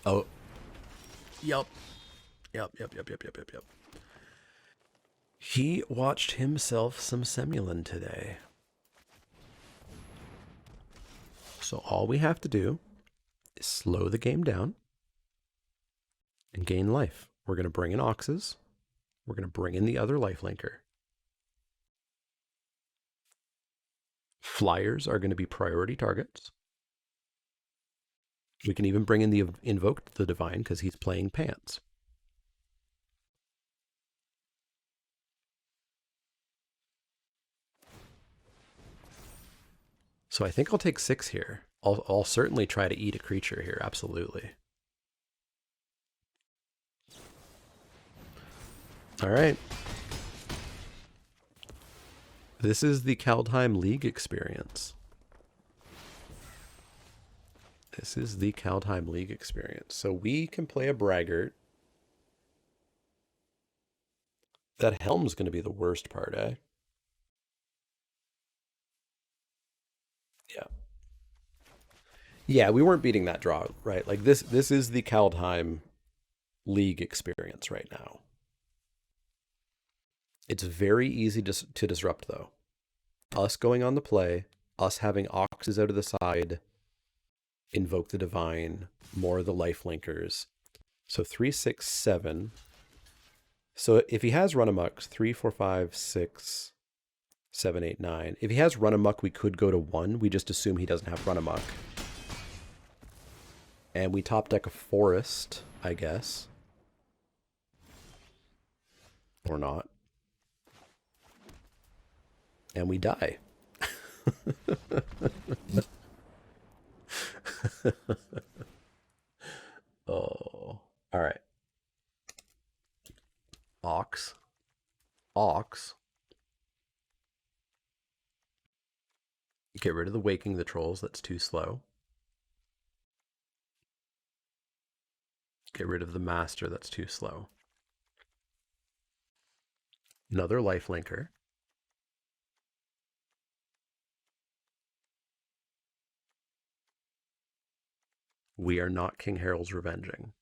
Oh. Yep. Yep. He watched himself some Semulin today. So all we have to do is slow the game down and gain life. We're going to bring in Oxes. We're going to bring in the other lifelinker. Flyers are going to be priority targets. We can even bring in the Invoked the Divine because he's playing Pants. So I think I'll take 6 here. I'll certainly try to eat a creature here, absolutely. All right. This is the Kaldheim League experience. This is the Kaldheim League experience. So we can play a Braggart. That Helm's going to be the worst part, eh? Yeah. Yeah, we weren't beating that draw, right? Like this is the Kaldheim League experience right now. It's very easy to disrupt, though. Us going on the play, us having Oxes out of the side, Invoke the Divine, more of the life linkers. So 3, 6, 7. So if he has Run Amok, 3, 4, 5, 6, 7, 8, 9. If he has Run Amok, we could go to 1. We just assume he doesn't have Run Amok. And we top deck a Forest, I guess. Or not. And we die. Oh. All right. Ox. Get rid of the Waking the Trolls. That's too slow. Get rid of the Master. That's too slow. Another lifelinker. We are not King Harold's Revenging.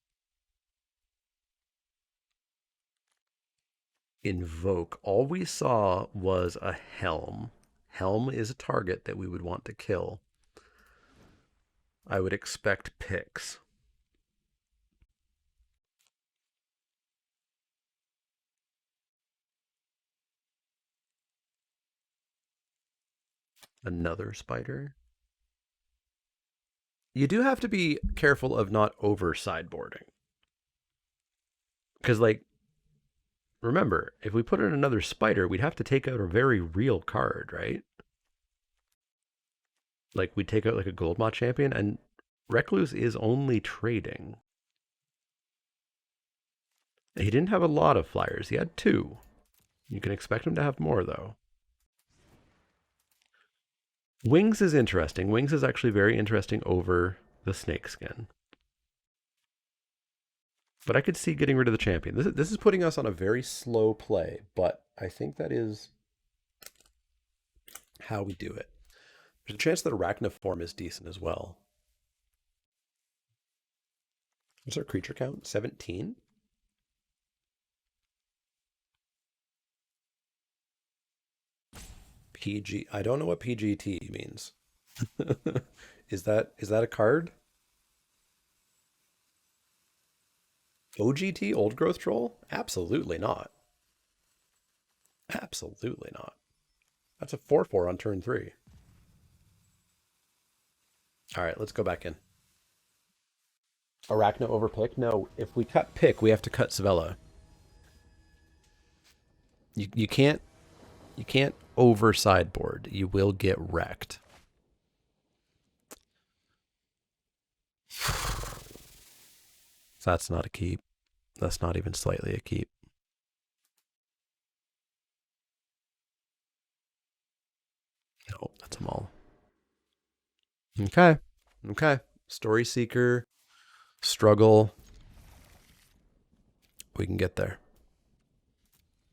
Invoke. All we saw was a helm. Helm is a target that we would want to kill. I would expect picks. Another spider. You do have to be careful of not over sideboarding. Because, like, remember, if we put in another spider, we'd have to take out a very real card, right? Like, we'd take out, like, a Goldmot champion, and Recluse is only trading. He didn't have a lot of flyers. He had 2. You can expect him to have more, though. Wings is interesting. Wings is actually very interesting over the snakeskin. But I could see getting rid of the champion. This is putting us on a very slow play, but I think that is how we do it. There's a chance that Arachniform is decent as well. What's our creature count? 17? PG. I don't know what PGT means. Is that a card? OGT, Old Growth Troll? Absolutely not. Absolutely not. That's a 4/4 on turn 3. All right, let's go back in. Arachno over pick? No, if we cut pick, we have to cut Savella. You can't over sideboard. You will get wrecked. That's not a keep. That's not even slightly a keep. No, that's a maul. Okay. Okay. Story Seeker. Struggle. We can get there.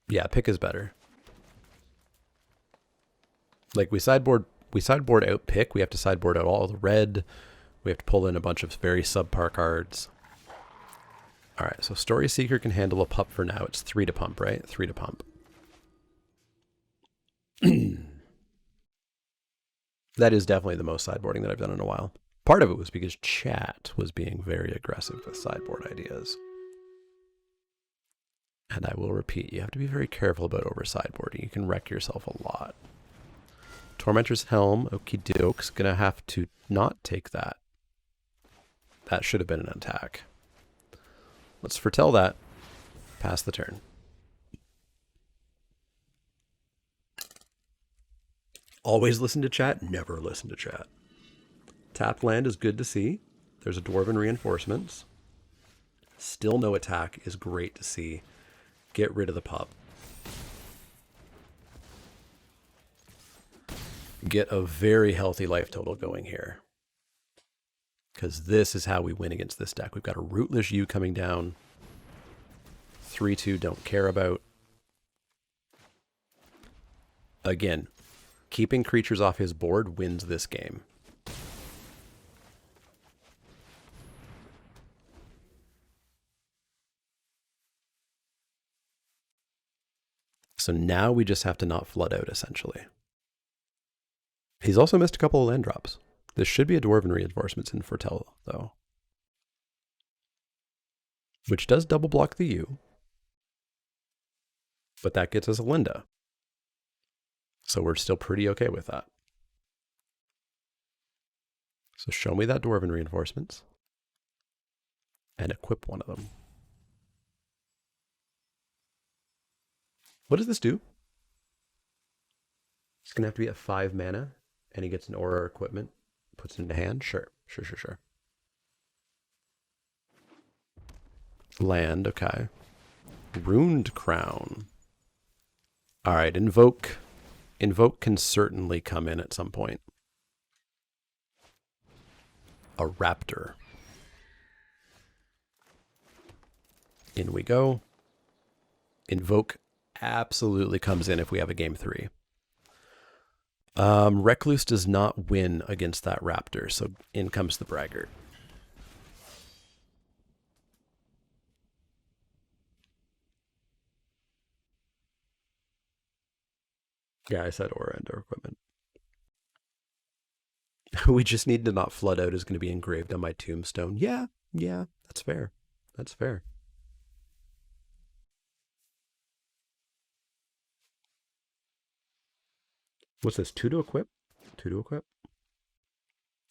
Yeah, pick is better. Like we sideboard out pick. We have to sideboard out all the red. We have to pull in a bunch of very subpar cards. All right, so Story Seeker can handle a pup for now. It's 3 to pump, right? 3 to pump. That is definitely the most sideboarding that I've done in a while. Part of it was because chat was being very aggressive with sideboard ideas. And I will repeat, you have to be very careful about over sideboarding. You can wreck yourself a lot. Tormentor's Helm, okie doke's gonna have to not take that. That should have been an attack. Let's foretell that. Pass the turn. Always listen to chat, never listen to chat. Tap land is good to see. There's a Dwarven Reinforcements. Still no attack is great to see. Get rid of the pup. Get a very healthy life total going here. Because this is how we win against this deck. We've got a Rootless U coming down. 3/2 don't care about. Again, keeping creatures off his board wins this game. So now we just have to not flood out, essentially. He's also missed a couple of land drops. This should be a Dwarven Reinforcements in Foretell, though. Which does double block the U. But that gets us a Linda. So we're still pretty okay with that. So show me that Dwarven Reinforcements. And equip one of them. What does this do? It's going to have to be at 5 mana. And he gets an aura or equipment. Puts it into hand? Sure. Sure. Land, okay. Runed Crown. Alright, Invoke. Invoke can certainly come in at some point. A Raptor. In we go. Invoke absolutely comes in if we have a game 3. Recluse does not win against that raptor, so in comes the braggart. Yeah, I said aura and equipment. We just need to not flood out is going to be engraved on my tombstone. Yeah, that's fair. That's fair. What's this? 2 to equip? 2 to equip?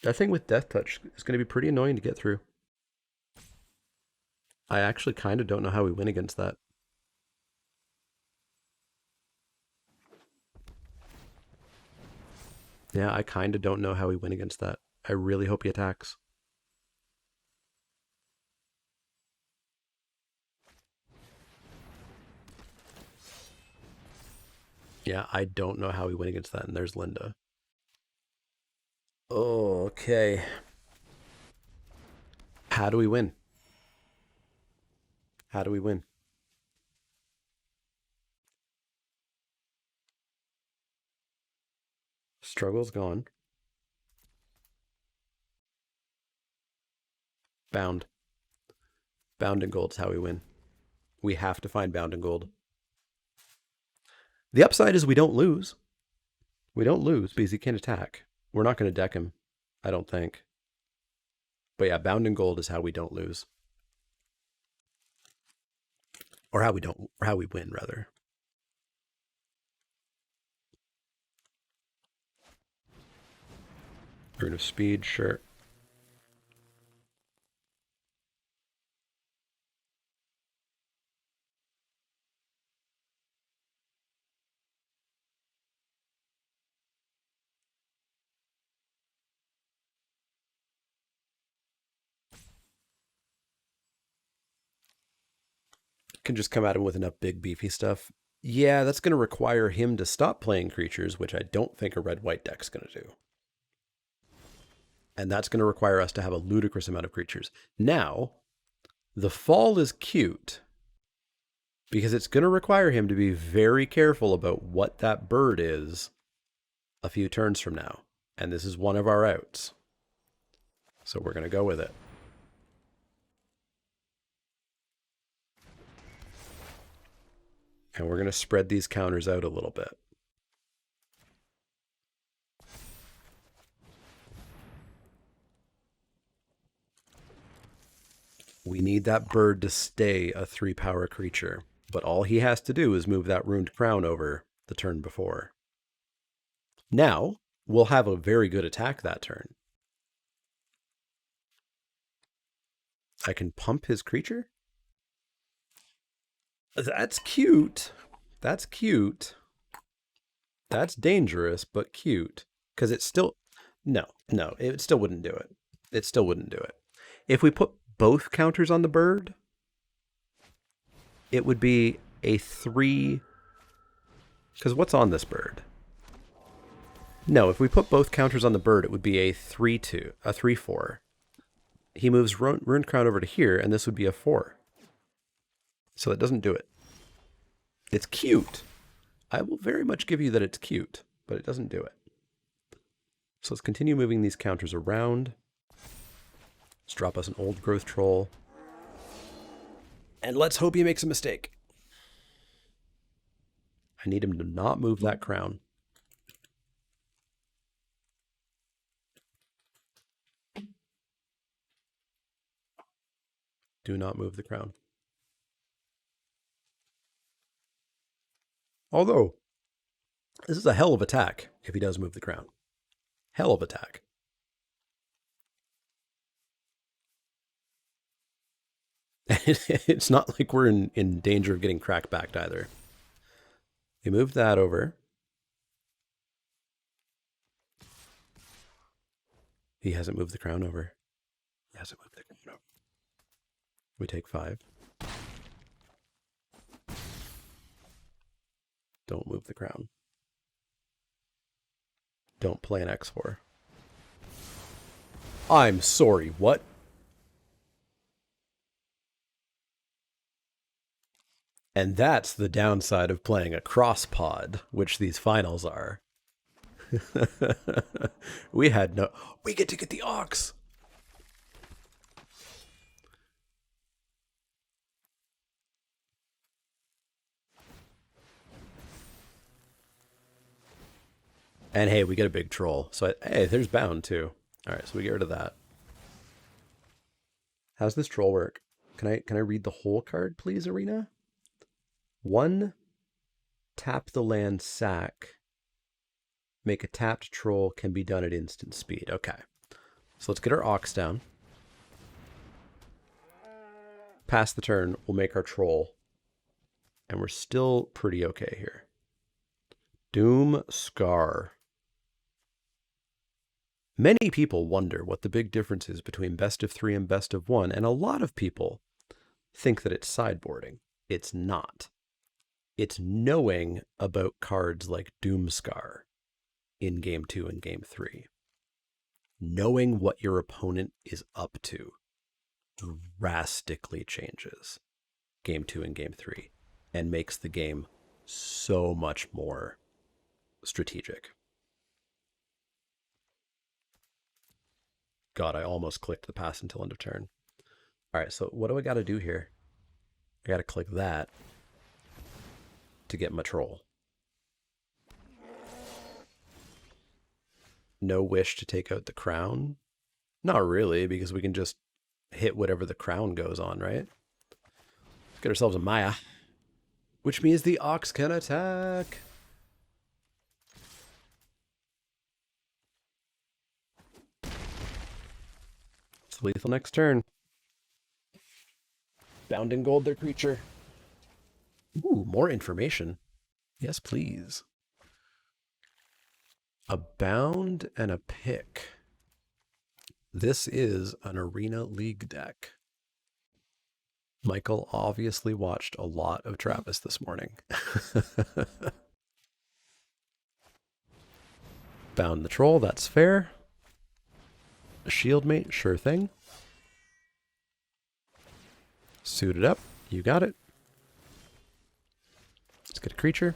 That thing with Death Touch is going to be pretty annoying to get through. I actually kind of don't know how we win against that. Yeah, I kind of don't know how we win against that. I really hope he attacks. Yeah, I don't know how we win against that, and there's Linda. Oh, okay. How do we win? How do we win? Struggle's gone. Bound. Bound and gold's how we win. We have to find bound and gold. The upside is we don't lose. We don't lose because he can't attack. We're not going to deck him, I don't think. But yeah, bound and gold is how we don't lose. Or how we win, rather. Rune of speed, sure. Can just come at him with enough big beefy stuff. Yeah, that's going to require him to stop playing creatures, which I don't think a red-white deck's going to do. And that's going to require us to have a ludicrous amount of creatures. Now, the fall is cute because it's going to require him to be very careful about what that bird is a few turns from now. And this is one of our outs. So we're going to go with it. And we're going to spread these counters out a little bit. We need that bird to stay a 3-power creature. But all he has to do is move that ruined crown over the turn before. Now, we'll have a very good attack that turn. I can pump his creature? That's cute. That's cute. That's dangerous, but cute. Because it's still... No, it still wouldn't do it. It still wouldn't do it. If we put both counters on the bird, it would be a 3... Because what's on this bird? No, if we put both counters on the bird, it would be a 3-2, a 3-4. He moves Ruined Crown over to here, and this would be a 4. So that doesn't do it. It's cute. I will very much give you that it's cute, but it doesn't do it. So let's continue moving these counters around. Let's drop us an old growth troll. And let's hope he makes a mistake. I need him to not move that crown. Do not move the crown. Although, this is a hell of attack if he does move the crown. Hell of attack. It's not like we're in danger of getting cracked back either. We moved that over. He hasn't moved the crown over. He hasn't moved the crown over. We take 5. Don't move the crown. Don't play an X4. I'm sorry, what? And that's the downside of playing a cross pod, which these finals are. We had no... We get to get the ox! And hey, we get a big troll. So, hey, there's bound too. All right, so we get rid of that. How's this troll work? Can I read the whole card, please, Arena? 1, tap the land sack. Make a tapped troll, can be done at instant speed. Okay. So let's get our ox down. Pass the turn, we'll make our troll. And we're still pretty okay here. Doom Scar. Many people wonder what the big difference is between best of 3 and best of 1, and a lot of people think that it's sideboarding. It's not. It's knowing about cards like Doomscar in Game 2 and Game 3. Knowing what your opponent is up to drastically changes Game 2 and Game 3 and makes the game so much more strategic. God, I almost clicked the pass until end of turn. All right, so what do I got to do here? I got to click that to get my troll. No wish to take out the crown? Not really, because we can just hit whatever the crown goes on, right? Let's get ourselves a Maya, which means the ox can attack. It's lethal next turn. Bound in gold their creature. Ooh, more information. Yes, please. A bound and a pick. This is an Arena League deck. Michael obviously watched a lot of Travis this morning. Bound the troll, that's fair. A shield mate, sure thing. Suit it up, you got it. Let's get a creature.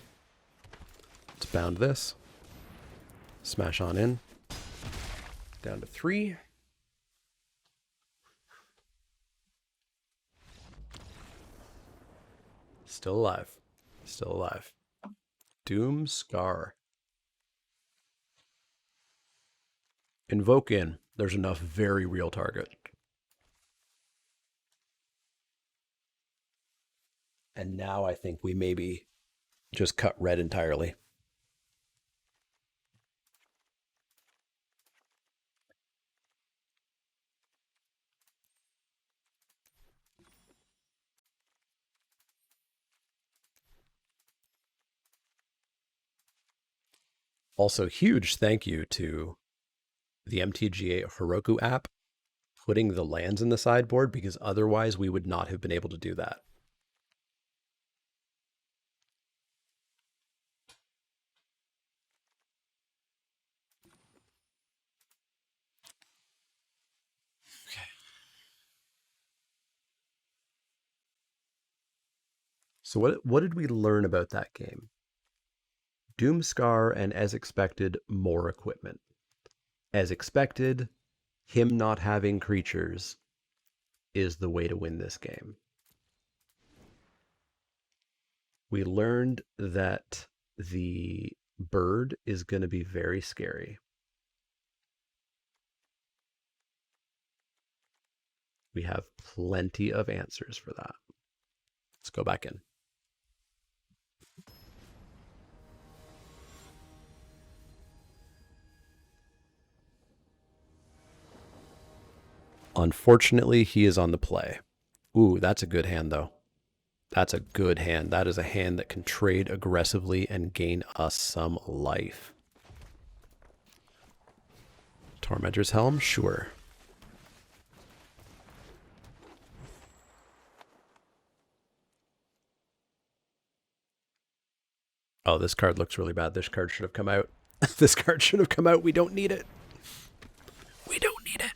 Let's bound this. Smash on in. Down to 3. Still alive. Still alive. Doom Scar. Invoke in. There's enough very real target. And now I think we maybe just cut red entirely. Also, huge thank you to the MTGA Heroku app putting the lands in the sideboard, because otherwise we would not have been able to do that. Okay. So what did we learn about that game? Doomscar and, as expected, more equipment. As expected, him not having creatures is the way to win this game. We learned that the bird is going to be very scary. We have plenty of answers for that. Let's go back in. Unfortunately, he is on the play. Ooh, that's a good hand, though. That's a good hand. That is a hand that can trade aggressively and gain us some life. Tormentor's Helm? Sure. Oh, this card looks really bad. This card should have come out. This card should have come out. We don't need it. We don't need it.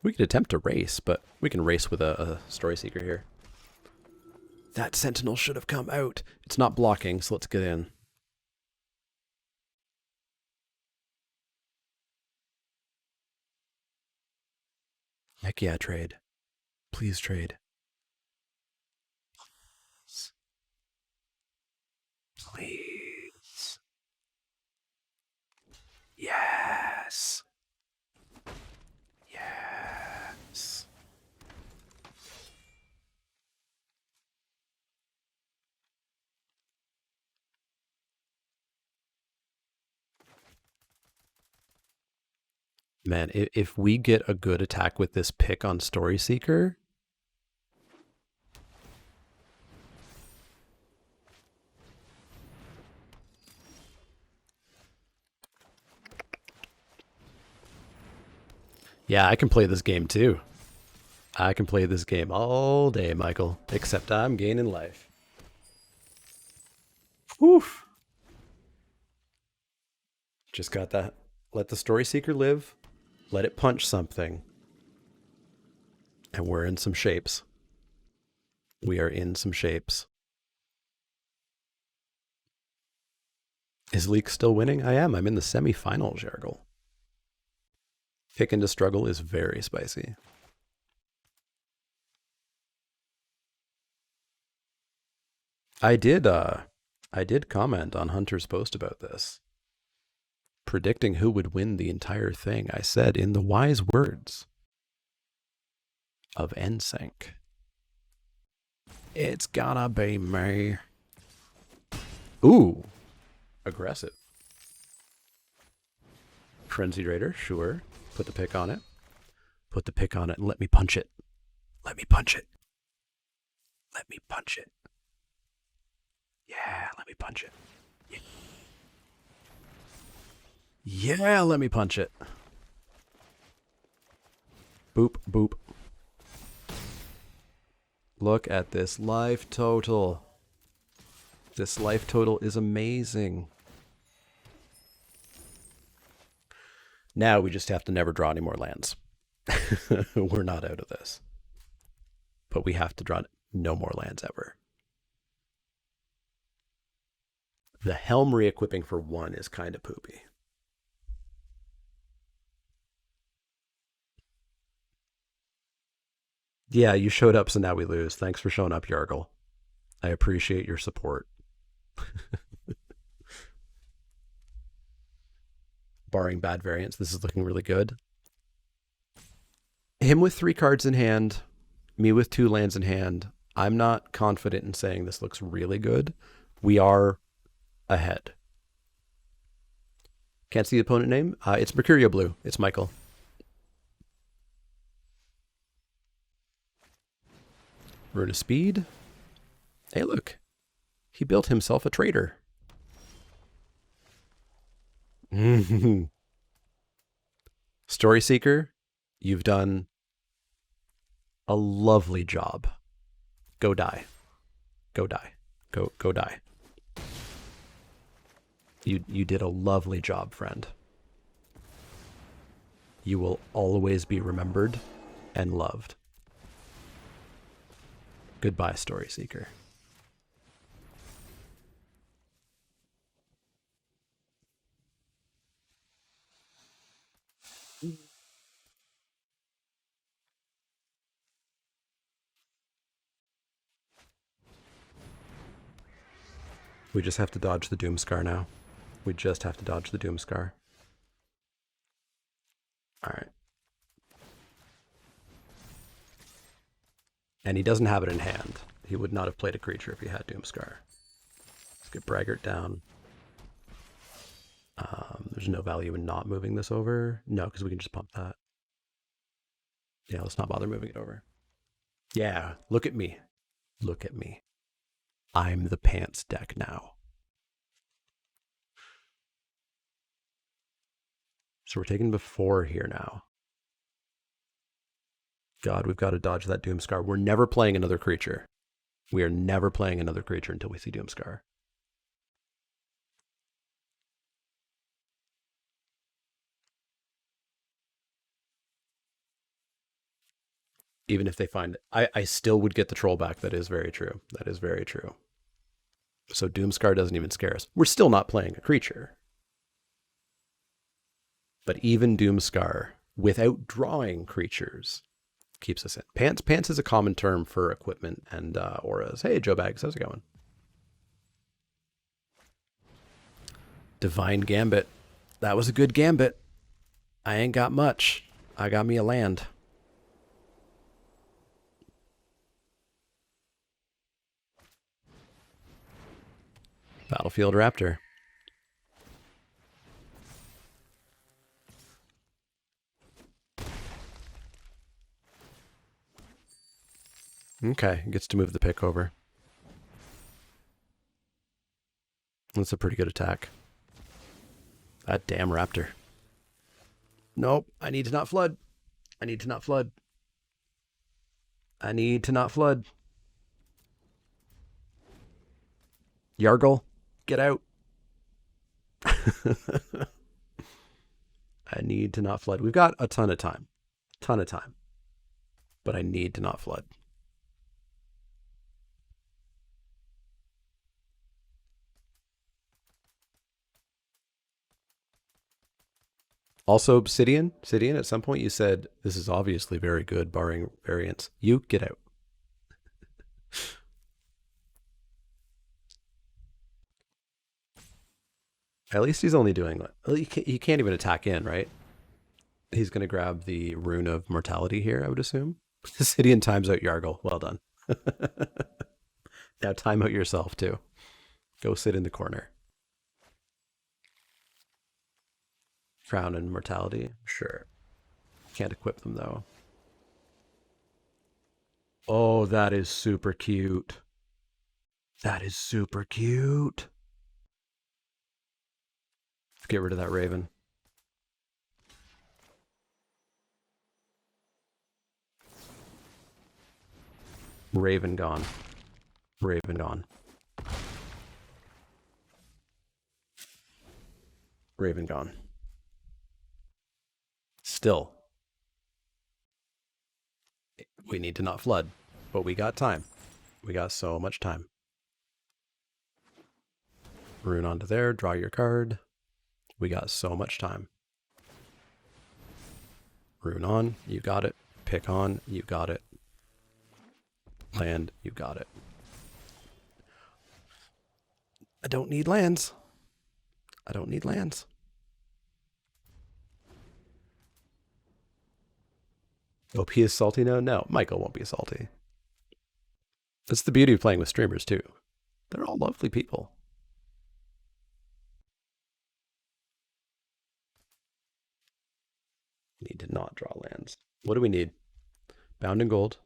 We could attempt to race, but we can race with a Story Seeker here. That sentinel should have come out. It's not blocking, so let's get in. Heck yeah, trade. Please trade. Please. Yes. Yes. Man, if we get a good attack with this pick on Story Seeker, yeah, I can play this game too. I can play this game all day, Michael, except I'm gaining life. Whew. Just got that. Let the Story Seeker live. Let it punch something. And we're in some shapes. We are in some shapes. Is Leek still winning? I am. I'm in the semi-finals, Jargle. Pick into struggle is very spicy. I did comment on Hunter's post about this, predicting who would win the entire thing. I said, in the wise words of NSYNC, it's gonna be me. Ooh, aggressive. Frenzied Raider, sure. Put the pick on it. Put the pick on it and let me punch it. Let me punch it. Let me punch it. Yeah, let me punch it. Yeah, let me punch it. Boop, boop. Look at this life total. This life total is amazing. Now we just have to never draw any more lands. We're not out of this. But we have to draw no more lands ever. The Helm re-equipping for 1 is kind of poopy. Yeah, you showed up, so now we lose. Thanks for showing up, Yargle. I appreciate your support. Barring bad variants, this is looking really good. Him with 3 cards in hand, me with 2 lands in hand. I'm not confident in saying this looks really good. We are ahead. Can't see the opponent name? It's Mercurio Blue. It's Michael. Rune of Speed. Hey, look. He built himself a trader. Story Seeker, you've done a lovely job. Go die. Go die. Go die. You did a lovely job, friend. You will always be remembered and loved. Goodbye, Story Seeker. We just have to dodge the Doomscar now. We just have to dodge the Doomscar. Alright. And he doesn't have it in hand. He would not have played a creature if he had Doomscar. Let's get Braggart down. There's no value in not moving this over. No, because we can just pump that. Yeah, let's not bother moving it over. Yeah, look at me. Look at me. I'm the pants deck now. So we're taking before here now. God, we've got to dodge that Doomscar. We're never playing another creature. We are never playing another creature until we see Doomscar. Even if they find it. I still would get the troll back. That is very true. That is very true. So Doomscar doesn't even scare us. We're still not playing a creature. But even Doomscar, without drawing creatures, keeps us in. Pants. Pants is a common term for equipment and auras. Hey, Joe Bags, how's it going? Divine Gambit. That was a good gambit. I ain't got much. I got me a land. Battlefield Raptor. Okay, gets to move the pick over. That's a pretty good attack. That damn raptor. Nope, I need to not flood. I need to not flood. I need to not flood. Yargle, get out. I need to not flood. We've got a ton of time. Ton of time. But I need to not flood. Also, Obsidian, at some point you said, this is obviously very good, barring variants. You, get out. At least he's only doing, he can't even attack in, right? He's going to grab the Rune of Mortality here, I would assume. Obsidian times out Yargle. Well done. Now time out yourself, too. Go sit in the corner. Crown and Mortality? Sure. Can't equip them, though. Oh, that is super cute. That is super cute. Let's get rid of that Raven. Raven gone. Raven gone. Raven gone. Still. We need to not flood. But we got time. We got so much time. Rune onto there. Draw your card. We got so much time. Rune on. You got it. Pick on. You got it. Land. You got it. I don't need lands. I don't need lands. OP is salty now? No, Michael won't be salty. That's the beauty of playing with streamers, too. They're all lovely people. Need to not draw lands. What do we need? Bound in gold.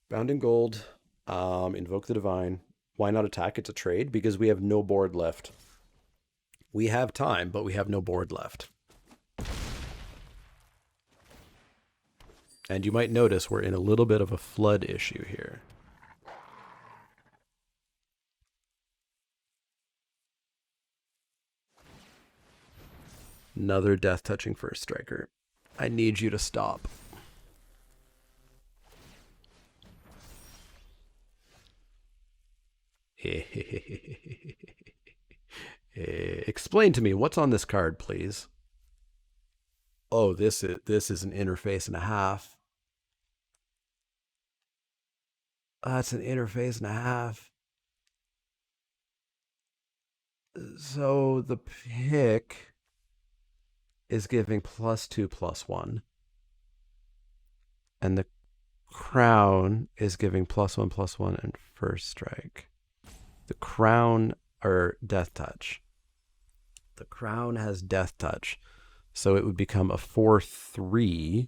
Bound in gold. Invoke the Divine. Why not attack? It's a trade because we have no board left. We have time, but we have no board left. And you might notice we're in a little bit of a flood issue here. Another death-touching first striker. I need you to stop. Explain to me what's on this card, please. Oh, this is an interface and a half. That's an interface and a half. So the pick is giving +2/+1. And the crown is giving +1/+1 and first strike. The crown, or death touch. The crown has death touch. So it would become a 4/3.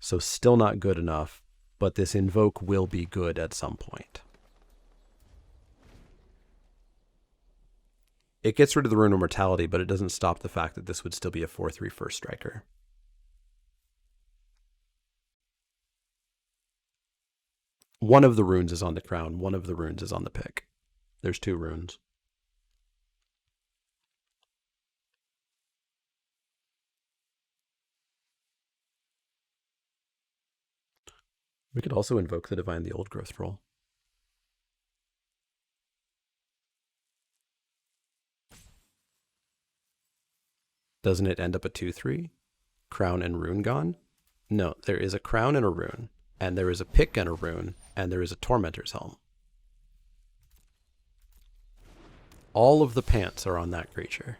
So still not good enough, but this invoke will be good at some point. It gets rid of the Rune of Mortality, but it doesn't stop the fact that this would still be a 4/3 first striker. One of the runes is on the crown. One of the runes is on the pick. There's 2 runes. We could also invoke the Divine the Old Growth Troll. Doesn't it end up a 2/3? Crown and rune gone? No, there is a crown and a rune, and there is a pick and a rune, and there is a Tormentor's Helm. All of the pants are on that creature.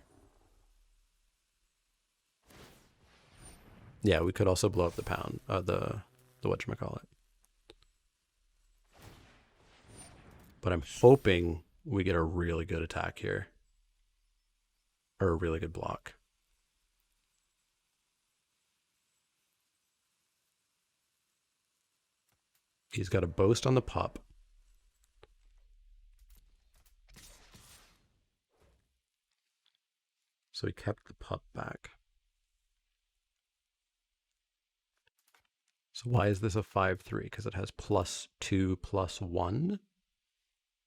Yeah, we could also blow up the pound, the whatchamacallit. But I'm hoping we get a really good attack here. Or a really good block. He's got a boast on the pup. So he kept the pup back. So why is this a 5/3? Because it has +2/+1.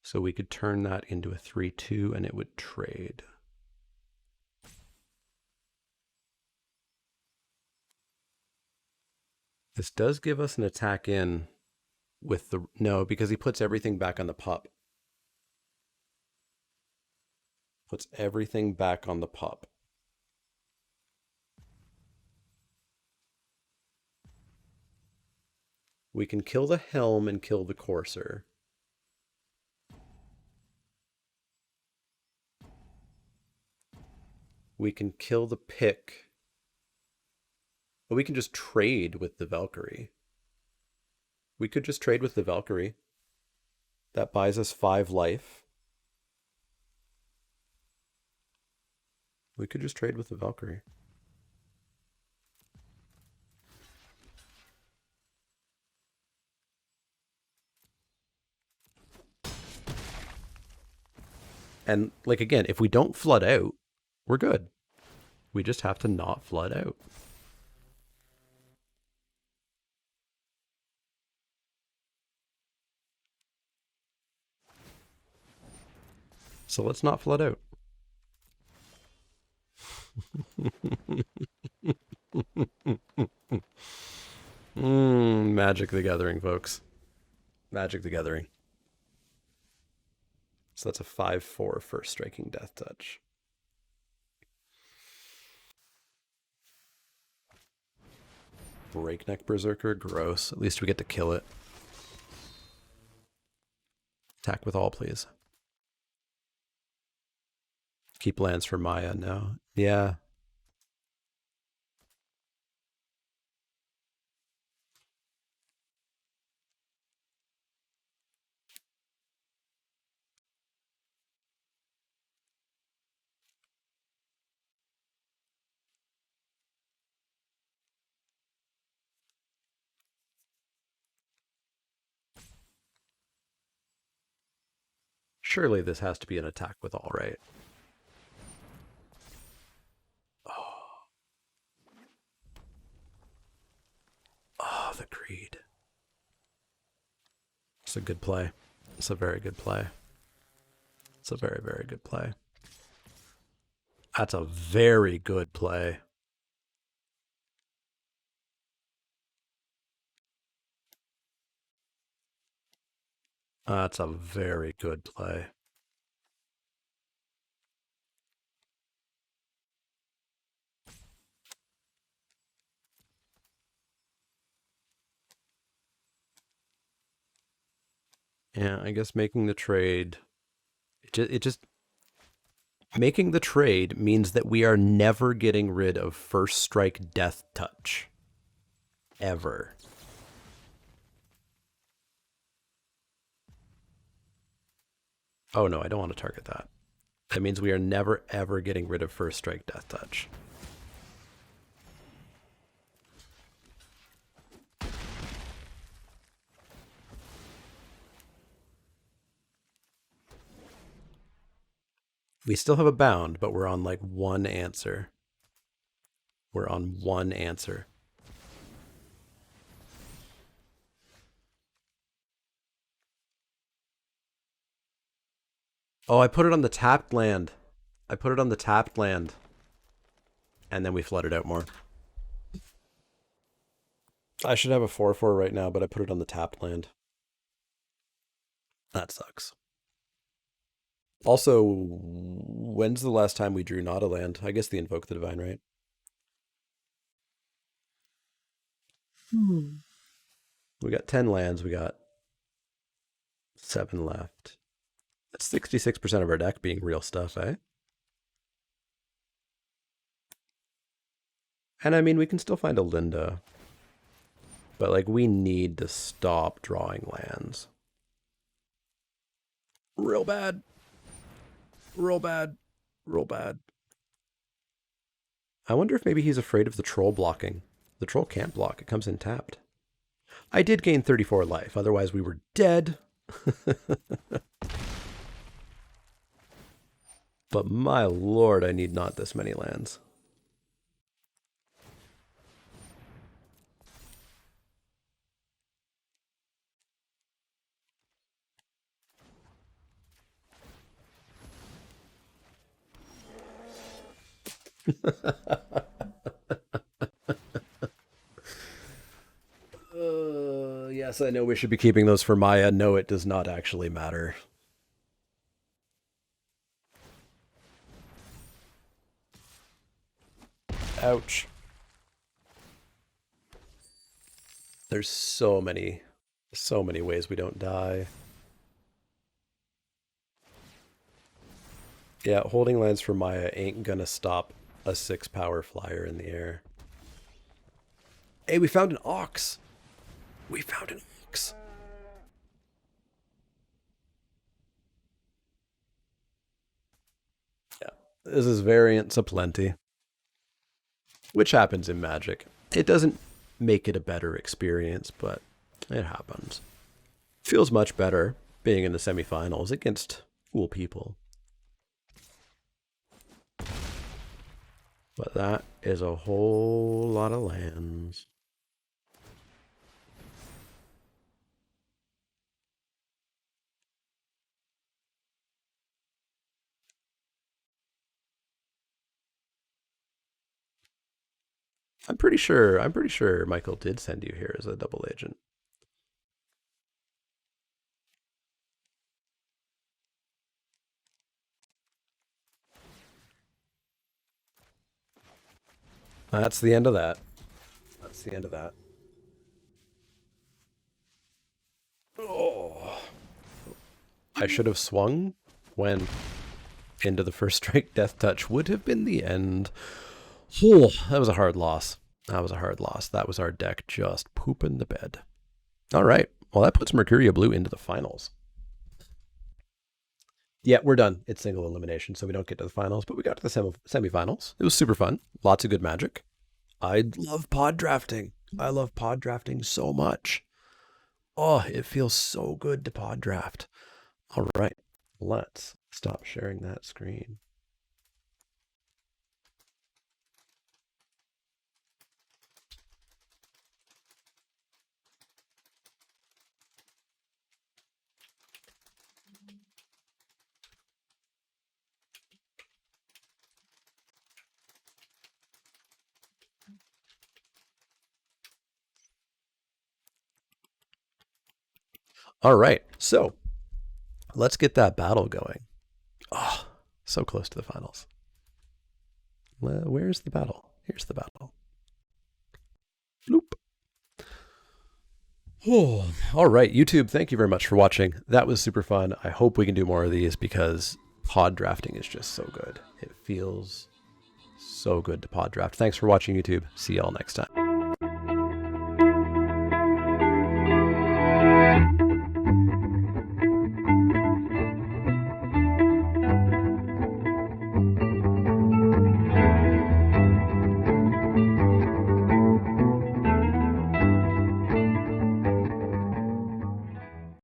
So we could turn that into a 3/2 and it would trade. This does give us an attack in with the... No, because he puts everything back on the pup. Puts everything back on the pup. We can kill the helm and kill the courser. We can kill the pick. But we can just trade with the Valkyrie. We could just trade with the Valkyrie. That buys us 5 life. We could just trade with the Valkyrie. And, like, again, if we don't flood out, we're good. We just have to not flood out. So let's not flood out. Magic the Gathering, folks. Magic the Gathering. So that's a 5/4 first striking death touch. Breakneck Berserker, gross. At least we get to kill it. Attack with all, please. Keep lands for Maya now. Yeah. Surely this has to be an attack with all, right? Oh, the Creed. It's a good play. It's a very good play. It's a very, very good play. That's a very good play. That's a very good play. Yeah, I guess making the trade... It just making the trade means that we are never getting rid of first strike death touch. Ever. Oh no, I don't want to target that. That means we are never ever getting rid of first strike death touch. We still have a bound, but we're on like one answer. We're on one answer. Oh, I put it on the tapped land. I put it on the tapped land. And then we flooded out more. I should have a 4/4 right now, but I put it on the tapped land. That sucks. Also, when's the last time we drew not a land? I guess the Invoke the Divine, right? Hmm. We got 10 lands. We got 7 left. That's 66% of our deck being real stuff, eh? And I mean, we can still find a Linda. But, like, we need to stop drawing lands. Real bad. Real bad. Real bad. I wonder if maybe he's afraid of the troll blocking. The troll can't block. It comes in tapped. I did gain 34 life. Otherwise, we were dead. But my lord, I need not this many lands. Yes, I know we should be keeping those for Maya. No, it does not actually matter. Ouch. There's so many ways we don't die. Yeah, holding lands for Maya ain't gonna stop a 6-power flyer in the air. Hey, we found an ox. We found an ox. Yeah, this is variance aplenty, which happens in Magic. It doesn't make it a better experience, but it happens. Feels much better being in the semifinals against cool people. But that is a whole lot of lands. I'm pretty sure Michael did send you here as a double agent. That's the end of that. That's the end of that. Oh. I should have swung when into the first strike death touch would have been the end. Oh, that was a hard loss. That was a hard loss. That was our deck just pooping the bed. All right. Well, that puts Mercuria Blue into the finals. Yeah, we're done. It's single elimination, so we don't get to the finals, but we got to the semifinals. It was super fun. Lots of good Magic. I love pod drafting. I love pod drafting so much. Oh, it feels so good to pod draft. All right, let's stop sharing that screen. All right, so let's get that battle going. Oh, so close to the finals. Where's the battle? Here's the battle. Floop. Oh, all right, YouTube, thank you very much for watching. That was super fun. I hope we can do more of these because pod drafting is just so good. It feels so good to pod draft. Thanks for watching, YouTube. See y'all next time.